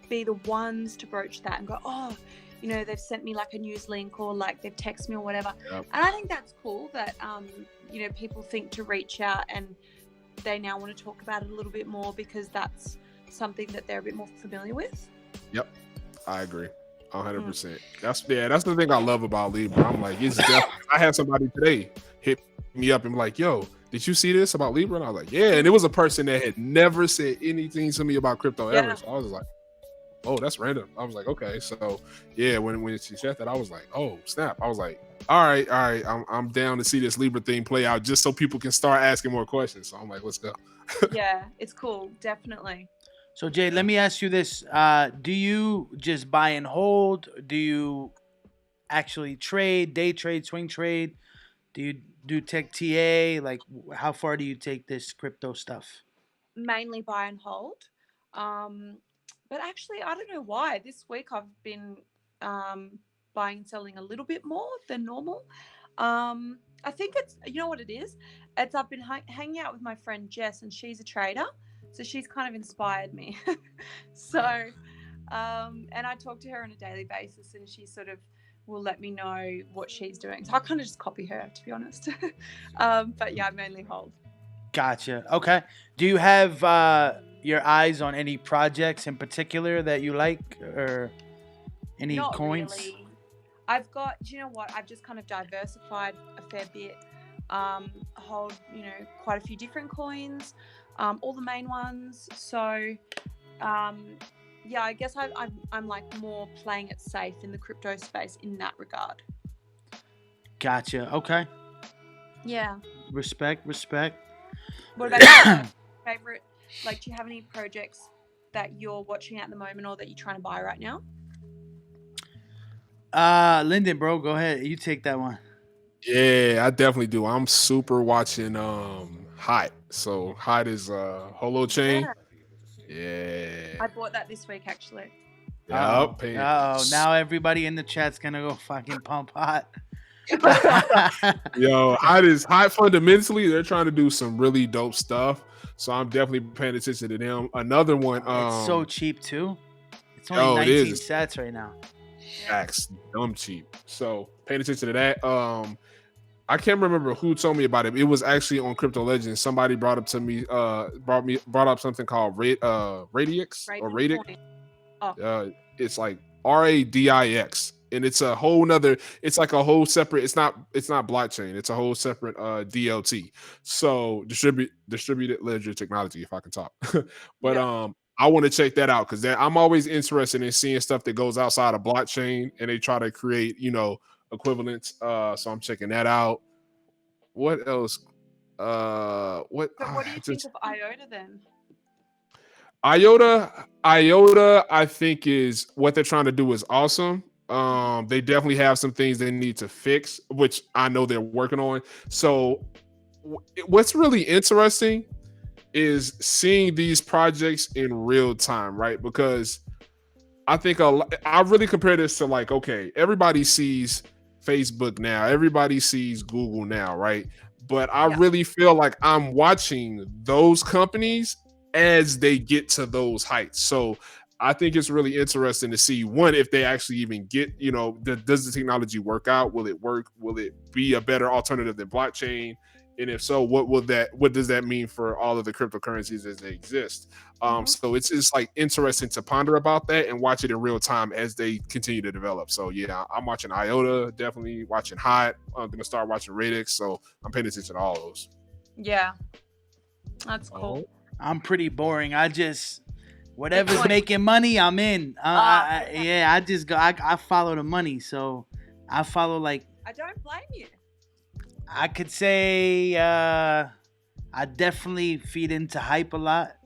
be the ones to broach that and go, oh, you know, they've sent me like a news link or like they've texted me or whatever. Yep. And I think that's cool that you know, people think to reach out and they now want to talk about it a little bit more because that's something that they're a bit more familiar with. Yep, I agree, 100%. That's the thing I love about Libra. I'm like, it's definitely. I had somebody today hit me up and be like, "Yo, did you see this about Libra?" And I was like, "Yeah." And it was a person that had never said anything to me about crypto ever. So I was like, "Oh, that's random." I was like, "Okay." So yeah, when she said that, I was like, "Oh, snap!" I was like, all right, I'm down to see this Libra thing play out just so people can start asking more questions." So I'm like, let's go. Yeah, it's cool, definitely. So Jay, let me ask you this: do you just buy and hold? Do you actually trade, day trade, swing trade? Do you do tech TA? Like, how far do you take this crypto stuff? Mainly buy and hold. But actually, I don't know why. This week I've been buying and selling a little bit more than normal. I think it's, you know what it is? It's I've been hanging out with my friend Jess, and she's a trader. So she's kind of inspired me. So, and I talk to her on a daily basis, and she sort of will let me know what she's doing. So I kind of just copy her, to be honest. But yeah, I mainly hold. Gotcha. Okay. Do you have your eyes on any projects in particular that you like, or any Not coins? really. I've got, do you know what? I've just kind of diversified a fair bit. Hold, you know, quite a few different coins, all the main ones. So, yeah, I guess I'm like more playing it safe in the crypto space in that regard. Gotcha. Okay. Yeah. Respect. What about your favorite? Like, do you have any projects that you're watching at the moment or that you're trying to buy right now? Lyndon, bro, go ahead. You take that one. Yeah, I definitely do. I'm super watching Hot. So Hot is holo chain. Yeah. I bought that this week actually. Yep. Now everybody in the chat's gonna go fucking pump Hot. Yo, Hot fundamentally, they're trying to do some really dope stuff. So I'm definitely paying attention to them. Another one, it's so cheap too. It's only 19 sats right now. Facts, dumb cheap. So paying attention to that. I can't remember who told me about it. It was actually on Crypto Legends. Somebody brought up to me, brought up something called Radix or Radix. It's like RADIX, and it's a whole nother. It's like a whole separate. It's not blockchain. It's a whole separate DLT. So distributed ledger technology, if I can talk. But I want to check that out because I'm always interested in seeing stuff that goes outside of blockchain, and they try to create, equivalents. So I'm checking that out. What else? What? So what do you think of IOTA then? IOTA, I think is what they're trying to do is awesome. They definitely have some things they need to fix, which I know they're working on. So what's really interesting is seeing these projects in real time, right? Because I think I really compare this to like, okay, everybody sees Facebook now, everybody sees Google now, right? But I really feel like I'm watching those companies as they get to those heights. So I think it's really interesting to see, one, if they actually even get, you know, does the technology work out? Will it work? Will it be a better alternative than blockchain? And if so, what does that mean for all of the cryptocurrencies as they exist? So it's like interesting to ponder about that and watch it in real time as they continue to develop. So yeah, I'm watching IOTA, definitely watching HOT. I'm gonna start watching Radix, so I'm paying attention to all those. Yeah, that's cool. I'm pretty boring. I just whatever's making money, I'm in. I just go. I follow the money, so I follow like. I don't blame you. I could say I definitely feed into hype a lot.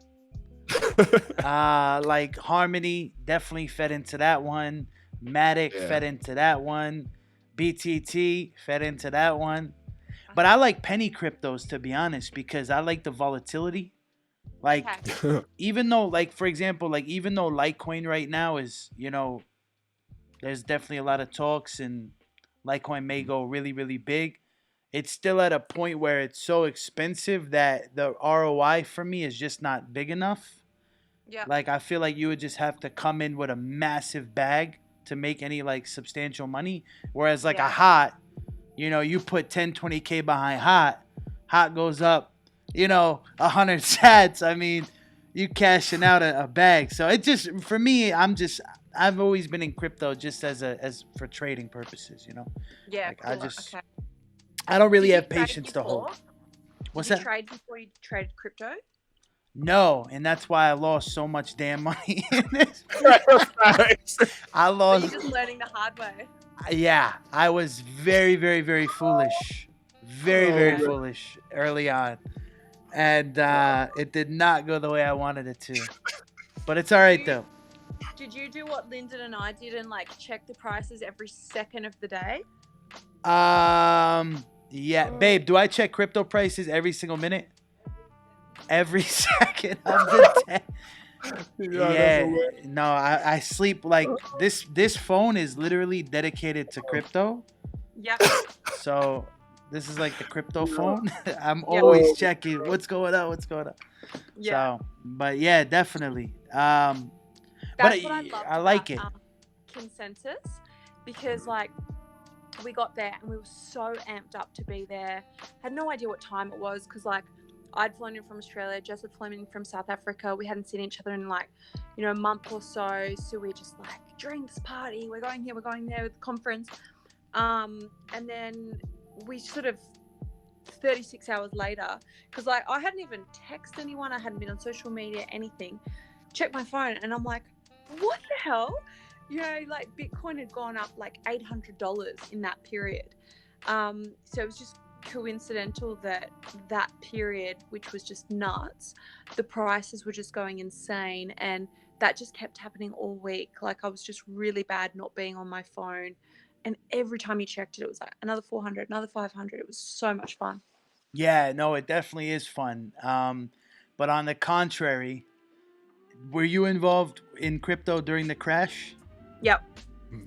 Like Harmony, definitely fed into that one. Matic fed into that one. BTT fed into that one. But I like penny cryptos, to be honest, because I like the volatility. Like, even though, like, for example, like, even though Litecoin right now is, you know, there's definitely a lot of talks and Litecoin may go really, really big. It's still at a point where it's so expensive that the ROI for me is just not big enough. Yeah. Like, I feel like you would just have to come in with a massive bag to make any, like, substantial money. Whereas, like, a HOT, you know, you put 10, 20K behind HOT goes up, you know, 100 sats. I mean, you cashing out a bag. So it just, for me, I've always been in crypto just as for trading purposes, you know? Yeah, like, cool. I don't really have patience to hold. What's that? Did you trade before you traded crypto? No, and that's why I lost so much damn money in this. I lost. But you're just learning the hard way. Yeah, I was very, very, very foolish. Very foolish early on. And it did not go the way I wanted it to. But it's all right, though. Did you do what Lyndon and I did and, like, check the prices every second of the day? Yeah, babe, do I check crypto prices every single minute? Every second of the day. Yeah, no, I sleep like this phone is literally dedicated to crypto. Yeah. So this is like the crypto phone. I'm always checking what's going on. Yeah. So, but yeah, definitely. That's but what I love I like about, it. Consensus, because like we got there and we were so amped up to be there. Had no idea what time it was because like I'd flown in from Australia, Jess had flown in from South Africa. We hadn't seen each other in like, you know, a month or so. So we're just like, drinks, party, we're going here, we're going there with the conference. And then we sort of 36 hours later, because like I hadn't even texted anyone, I hadn't been on social media, anything. Check my phone and I'm like, what the hell? You know, like Bitcoin had gone up like $800 in that period. So it was just coincidental that period, which was just nuts, the prices were just going insane, and that just kept happening all week. Like I was just really bad not being on my phone, and every time you checked it, it was like another 400, another 500. It was so much fun. Yeah, no, it definitely is fun. But on the contrary, were you involved in crypto during the crash? Yep.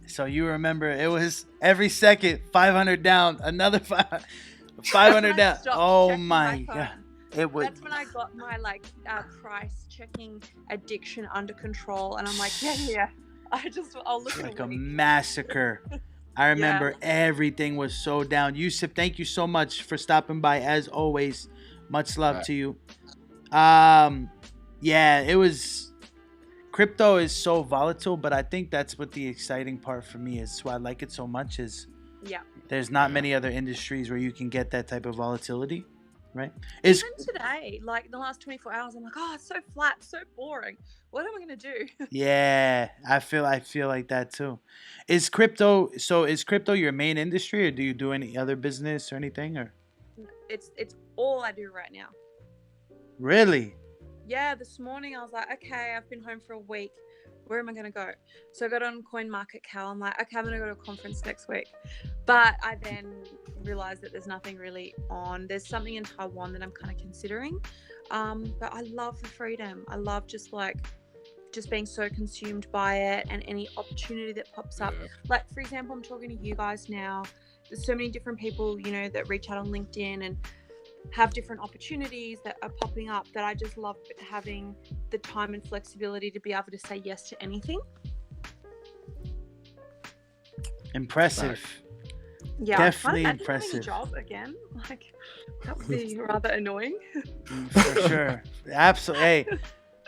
So you remember it was every second 500 down, another 500 down. Oh my god! It was. That's when I got my like price checking addiction under control, and I'm like, yeah. I'll look like at a massacre. I remember everything was so down. Yusuf, thank you so much for stopping by as always. Much love to you. Yeah, it was. Crypto is so volatile, but I think that's what the exciting part for me is. Why I like it so much is there's not many other industries where you can get that type of volatility, right? Even today, like the last 24 hours, I'm like, oh, it's so flat, so boring. What am I gonna do? Yeah, I feel like that too. Is crypto your main industry, or do you do any other business or anything? Or it's all I do right now. Really? Yeah, this morning I was like, okay, I've been home for a week. Where am I going to go? So I got on CoinMarketCal. I'm like, okay, I'm going to go to a conference next week. But I then realized that there's nothing really on. There's something in Taiwan that I'm kind of considering. But I love the freedom. I love just being so consumed by it and any opportunity that pops up. Like, for example, I'm talking to you guys now. There's so many different people, you know, that reach out on LinkedIn and have different opportunities that are popping up that I just love having the time and flexibility to be able to say yes to anything. Impressive. Yeah, Definitely I can't imagine impressive. having a job again. Like, that would be rather annoying. For sure. Absolutely. Hey,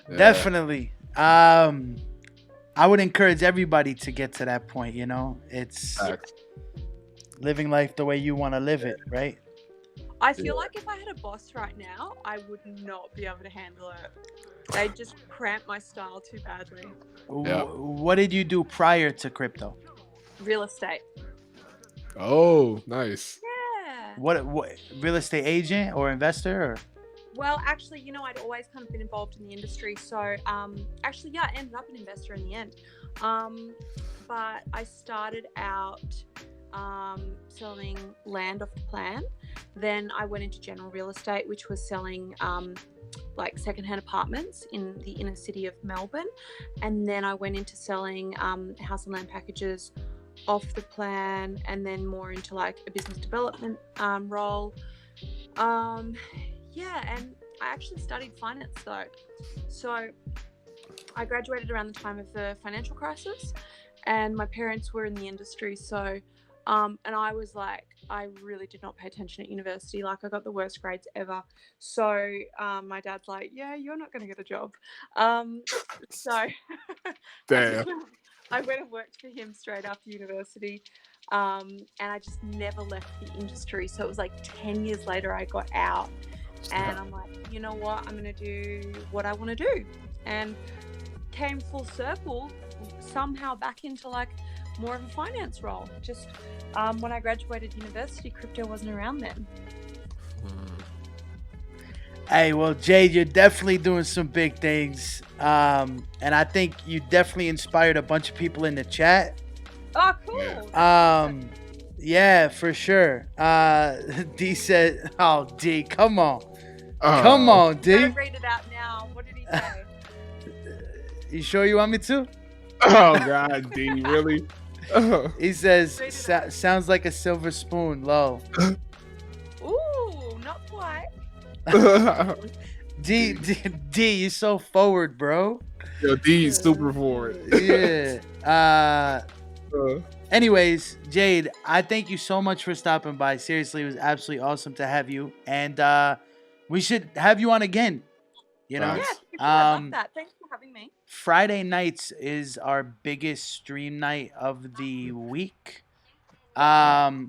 Yeah. definitely. I would encourage everybody to get to that point, you know. It's Facts. living life the way you want to live it, right? I feel like if I had a boss right now, I would not be able to handle it. They'd just cramp my style too badly. Yeah. What did you do prior to crypto? Real estate. Oh, nice. Yeah. What real estate agent or investor? Or? Well, actually, you know, I'd always kind of been involved in the industry. So, actually, yeah, I ended up an investor in the end. But I started out selling land off the plan. Then I went into general real estate, which was selling like secondhand apartments in the inner city of Melbourne. And then I went into selling house and land packages off the plan, and then more into like a business development role. Yeah, and I actually studied finance though. So I graduated around the time of the financial crisis, and my parents were in the industry. So, and I was like, I really did not pay attention at university. Like, I got the worst grades ever. So my dad's like, yeah, you're not going to get a job. So Damn. I went and worked for him straight after university. And I just never left the industry. So it was like 10 years later I got out, and I'm like, you know what, I'm going to do what I want to do. And came full circle somehow back into like more of a finance role. Just when I graduated university, crypto wasn't around then. Hey, well, Jade, you're definitely doing some big things. And I think you definitely inspired a bunch of people in the chat. Oh, cool. Yeah, for sure. D said, oh, D, come on. Come on, D. Don't read it out now. What did he say? You sure you want me to? Oh, God, D, really? He says, sounds like a silver spoon, low. Ooh, not quite. D, you're so forward, bro. Yo, D is super forward. Yeah. Anyways, Jade, I thank you so much for stopping by. Seriously, it was absolutely awesome to have you. And we should have you on again. You know? Yeah, I love that. Thanks for having me. Friday nights is our biggest stream night of the week. So I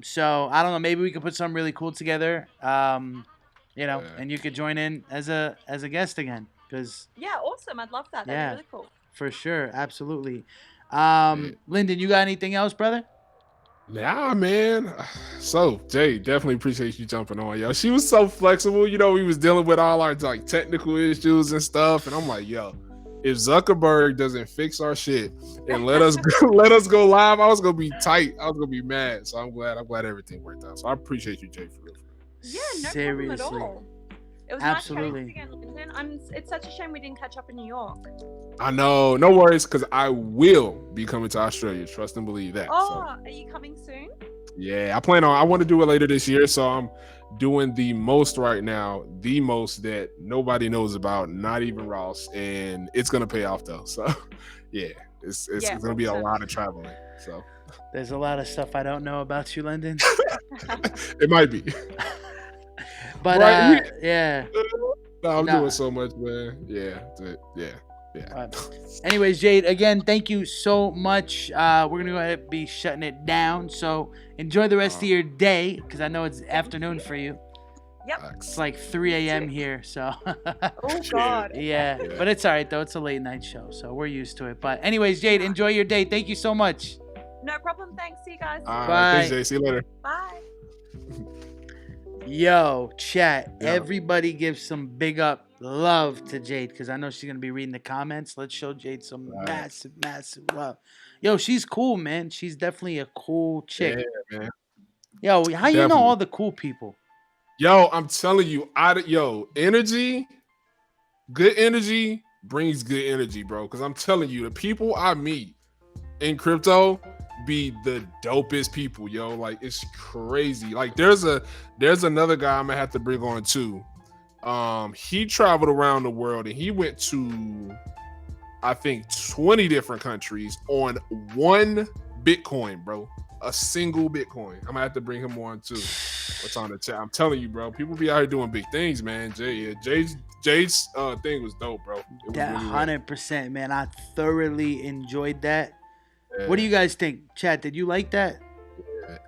don't know, maybe we could put something really cool together. You know, and you could join in as a guest again. Yeah, awesome. I'd love that. That'd be really cool. For sure, absolutely. Lyndon, you got anything else, brother? Nah, man. So, Jay, definitely appreciate you jumping on, yo. She was so flexible. You know, we was dealing with all our like technical issues and stuff, and I'm like, yo, if Zuckerberg doesn't fix our shit and let us go live, I was gonna be tight. I was gonna be mad. So I'm glad everything worked out. So I appreciate you, Jay, for real. Yeah, no problem at all. It was absolutely nice chatting again, Lyndon. It's such a shame we didn't catch up in New York. I know, no worries, because I will be coming to Australia. Trust and believe that. Oh, are you coming soon? Yeah, I want to do it later this year, so I'm doing the most right now, the most that nobody knows about, not even Ross, and it's gonna pay off though. So yeah, it's gonna be a lot of traveling. So there's a lot of stuff I don't know about you, Lyndon. It might be. But yeah. No, I'm doing so much, man. Yeah. Anyways, Jade, again, thank you so much. We're gonna go ahead and be shutting it down. So enjoy the rest of your day, because I know it's afternoon for you. Yep. It's like 3 a.m. here, so. Oh God. Yeah, but it's all right though. It's a late night show, so we're used to it. But anyways, Jade, enjoy your day. Thank you so much. No problem. Thanks. See you guys. Bye. Thanks, Jay. See you later. Bye. Yo, chat. Everybody give some big up love to Jade, because I know she's going to be reading the comments. Let's show Jade some massive love. Yo, she's cool, man. She's definitely a cool chick. Yeah, man. Yo, how you know all the cool people? Yo, I'm telling you, energy, good energy brings good energy, bro. Because I'm telling you, the people I meet in crypto, be the dopest people, yo. Like it's crazy. Like there's another guy I'm gonna have to bring on too. He traveled around the world and he went to I think 20 different countries on one Bitcoin, bro. A single Bitcoin. I'm gonna have to bring him on too. What's on the chat? I'm telling you, bro. People be out here doing big things, man. Jade's thing was dope, bro. That really 100%, man. I thoroughly enjoyed that. Yeah. What do you guys think, chat? Did you like that?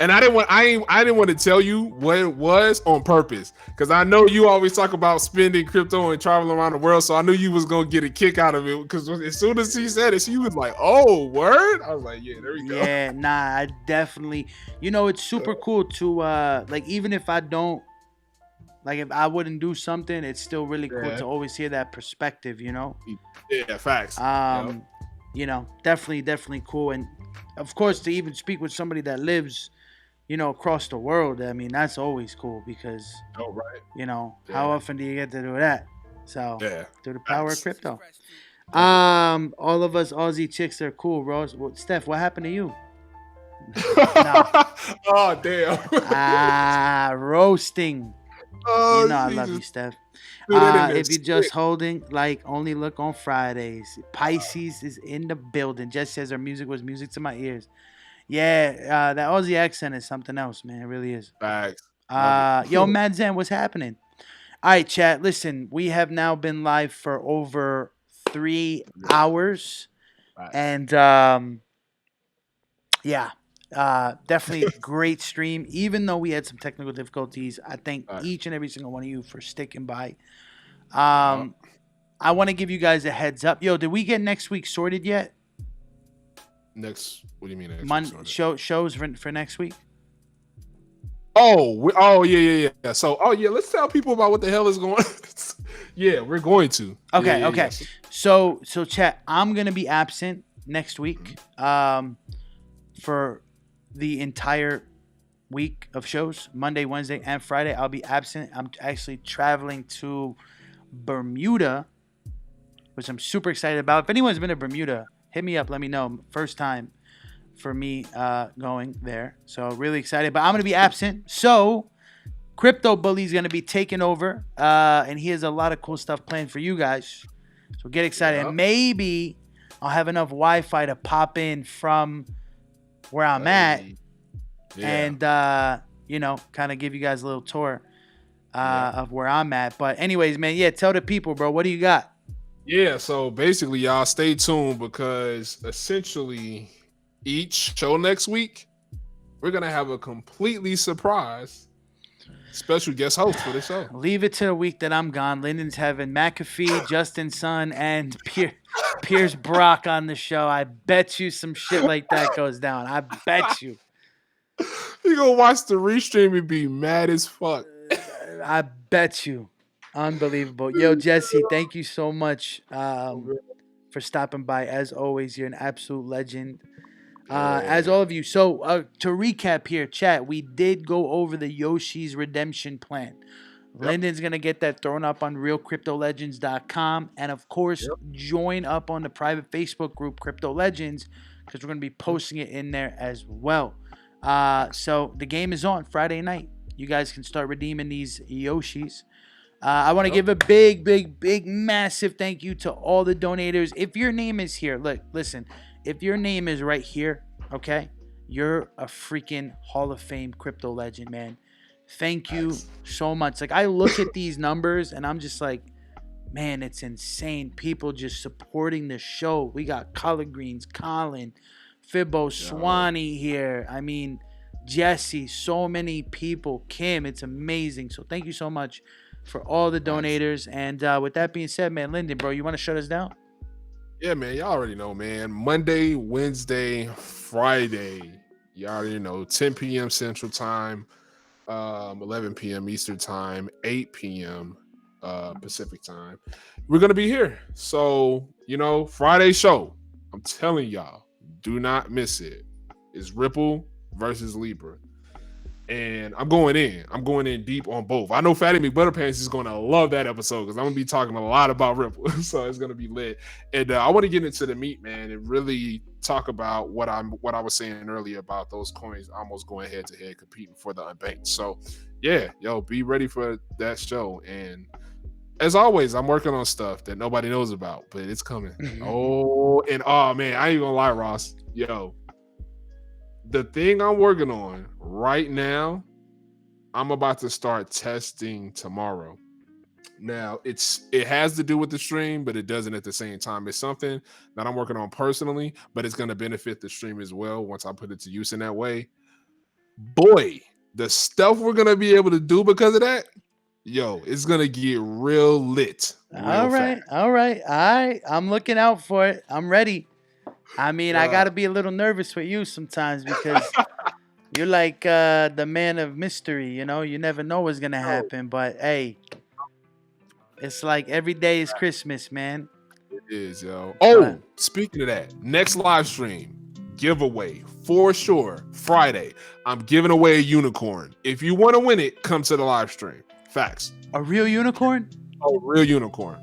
And I didn't want to tell you what it was on purpose because I know you always talk about spending crypto and traveling around the world, so I knew you was gonna get a kick out of it because as soon as he said it, she was like, "Oh, word!" I was like, "Yeah, there we go." Yeah, nah, I definitely. It's super cool to like even if I don't like if I wouldn't do something, it's still really cool to always hear that perspective. Yeah, facts. Definitely cool, and of course to even speak with somebody that lives across the world. I mean, that's always cool because how often do you get to do that? So through the power of crypto. All of us Aussie chicks are cool, bro. Steph, what happened to you? Oh damn. Roasting. Oh, I love you, Steph. If you're just holding, only look on Fridays. Pisces is in the building. Jess says her music was music to my ears. Yeah, that Aussie accent is something else, man. It really is. Facts. Yo, Mad Zen, what's happening? All right, chat. Listen, we have now been live for over 3 hours. Facts. And definitely great stream. Even though we had some technical difficulties, I thank each and every single one of you for sticking by. I want to give you guys a heads up. Yo, did we get next week sorted yet? What do you mean next week? Shows for next week? Oh, yeah. So, let's tell people about what the hell is going on. Yeah, we're going to. Okay. Yeah. So chat, I'm going to be absent next week for the entire week of shows. Monday, Wednesday, and Friday, I'll be absent. I'm actually traveling to Bermuda, which I'm super excited about. If anyone's been to Bermuda, hit me up. Let me know. First time for me going there. So really excited. But I'm going to be absent. So Crypto Bully's going to be taking over. And he has a lot of cool stuff planned for you guys. So get excited. And maybe I'll have enough Wi-Fi to pop in from where I'm at. And, kind of give you guys a little tour of where I'm at. But anyways, man, tell the people, bro. What do you got? Yeah, so basically, y'all stay tuned because essentially each show next week, we're going to have a completely surprise special guest host for the show. Leave it to the week that I'm gone. Lyndon's having McAfee, Justin Sun, and Piers Brock on the show. I bet you some shit like that goes down. I bet you. You gonna watch the restream and be mad as fuck. I bet you. Unbelievable. Yo, Jesse, thank you so much for stopping by. As always, you're an absolute legend. As all of you. So to recap here, chat, we did go over the Yoshi's redemption plan. Lyndon's going to get that thrown up on realcryptolegends.com. And, of course, join up on the private Facebook group, Crypto Legends, because we're going to be posting it in there as well. So the game is on Friday night. You guys can start redeeming these Yoshis. I want to give a big, massive thank you to all the donators. If your name is here, listen, if your name is right here, okay, you're a freaking Hall of Fame crypto legend, man. Thank you so much. I look at these numbers and I'm just like, man, it's insane. People just supporting the show. We got Collard Greens, Colin, Fibbo, Swanee here. I mean, Jesse, so many people. Kim, it's amazing. So thank you so much for all the donators. And with that being said, man, Lyndon, bro, you want to shut us down? Yeah, man, y'all already know, man. Monday, Wednesday, Friday. You already know, 10 p.m. Central Time, 11 p.m. Eastern Time, 8 p.m. Pacific Time. We're going to be here. So, Friday show, I'm telling y'all, do not miss it. It's Ripple versus Libra. And I'm going in deep on both. I know Fatty McButterpants is going to love that episode because I'm going to be talking a lot about Ripple. So it's going to be lit. And I want to get into the meat, man, and really talk about what I was saying earlier about those coins almost going head to head competing for the unbanked. So yeah, yo, be ready for that show. And as always, I'm working on stuff that nobody knows about, but it's coming. Oh man, I ain't gonna lie, Ross. Yo, the thing I'm working on right now, I'm about to start testing tomorrow. Now, it has to do with the stream, but it doesn't at the same time. It's something that I'm working on personally, but it's going to benefit the stream as well once I put it to use in that way. Boy, the stuff we're going to be able to do because of that, yo, it's going to get real lit. All right. I'm looking out for it. I'm ready. I mean, I got to be a little nervous with you sometimes because you're like the man of mystery, you know? You never know what's going to happen, but hey, it's like every day is Christmas, man. It is, yo. Oh, speaking of that, next live stream, giveaway for sure, Friday. I'm giving away a unicorn. If you want to win it, come to the live stream. Facts. A real unicorn? Oh, real unicorn.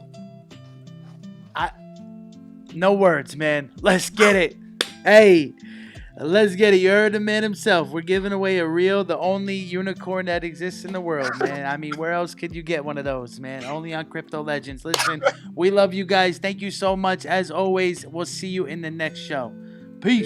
No words, man. Let's get it. Hey, let's get it. You heard the man himself. We're giving away the only unicorn that exists in the world, man. I mean, where else could you get one of those, man? Only on Crypto Legends. Listen, we love you guys. Thank you so much. As always, we'll see you in the next show. Peace.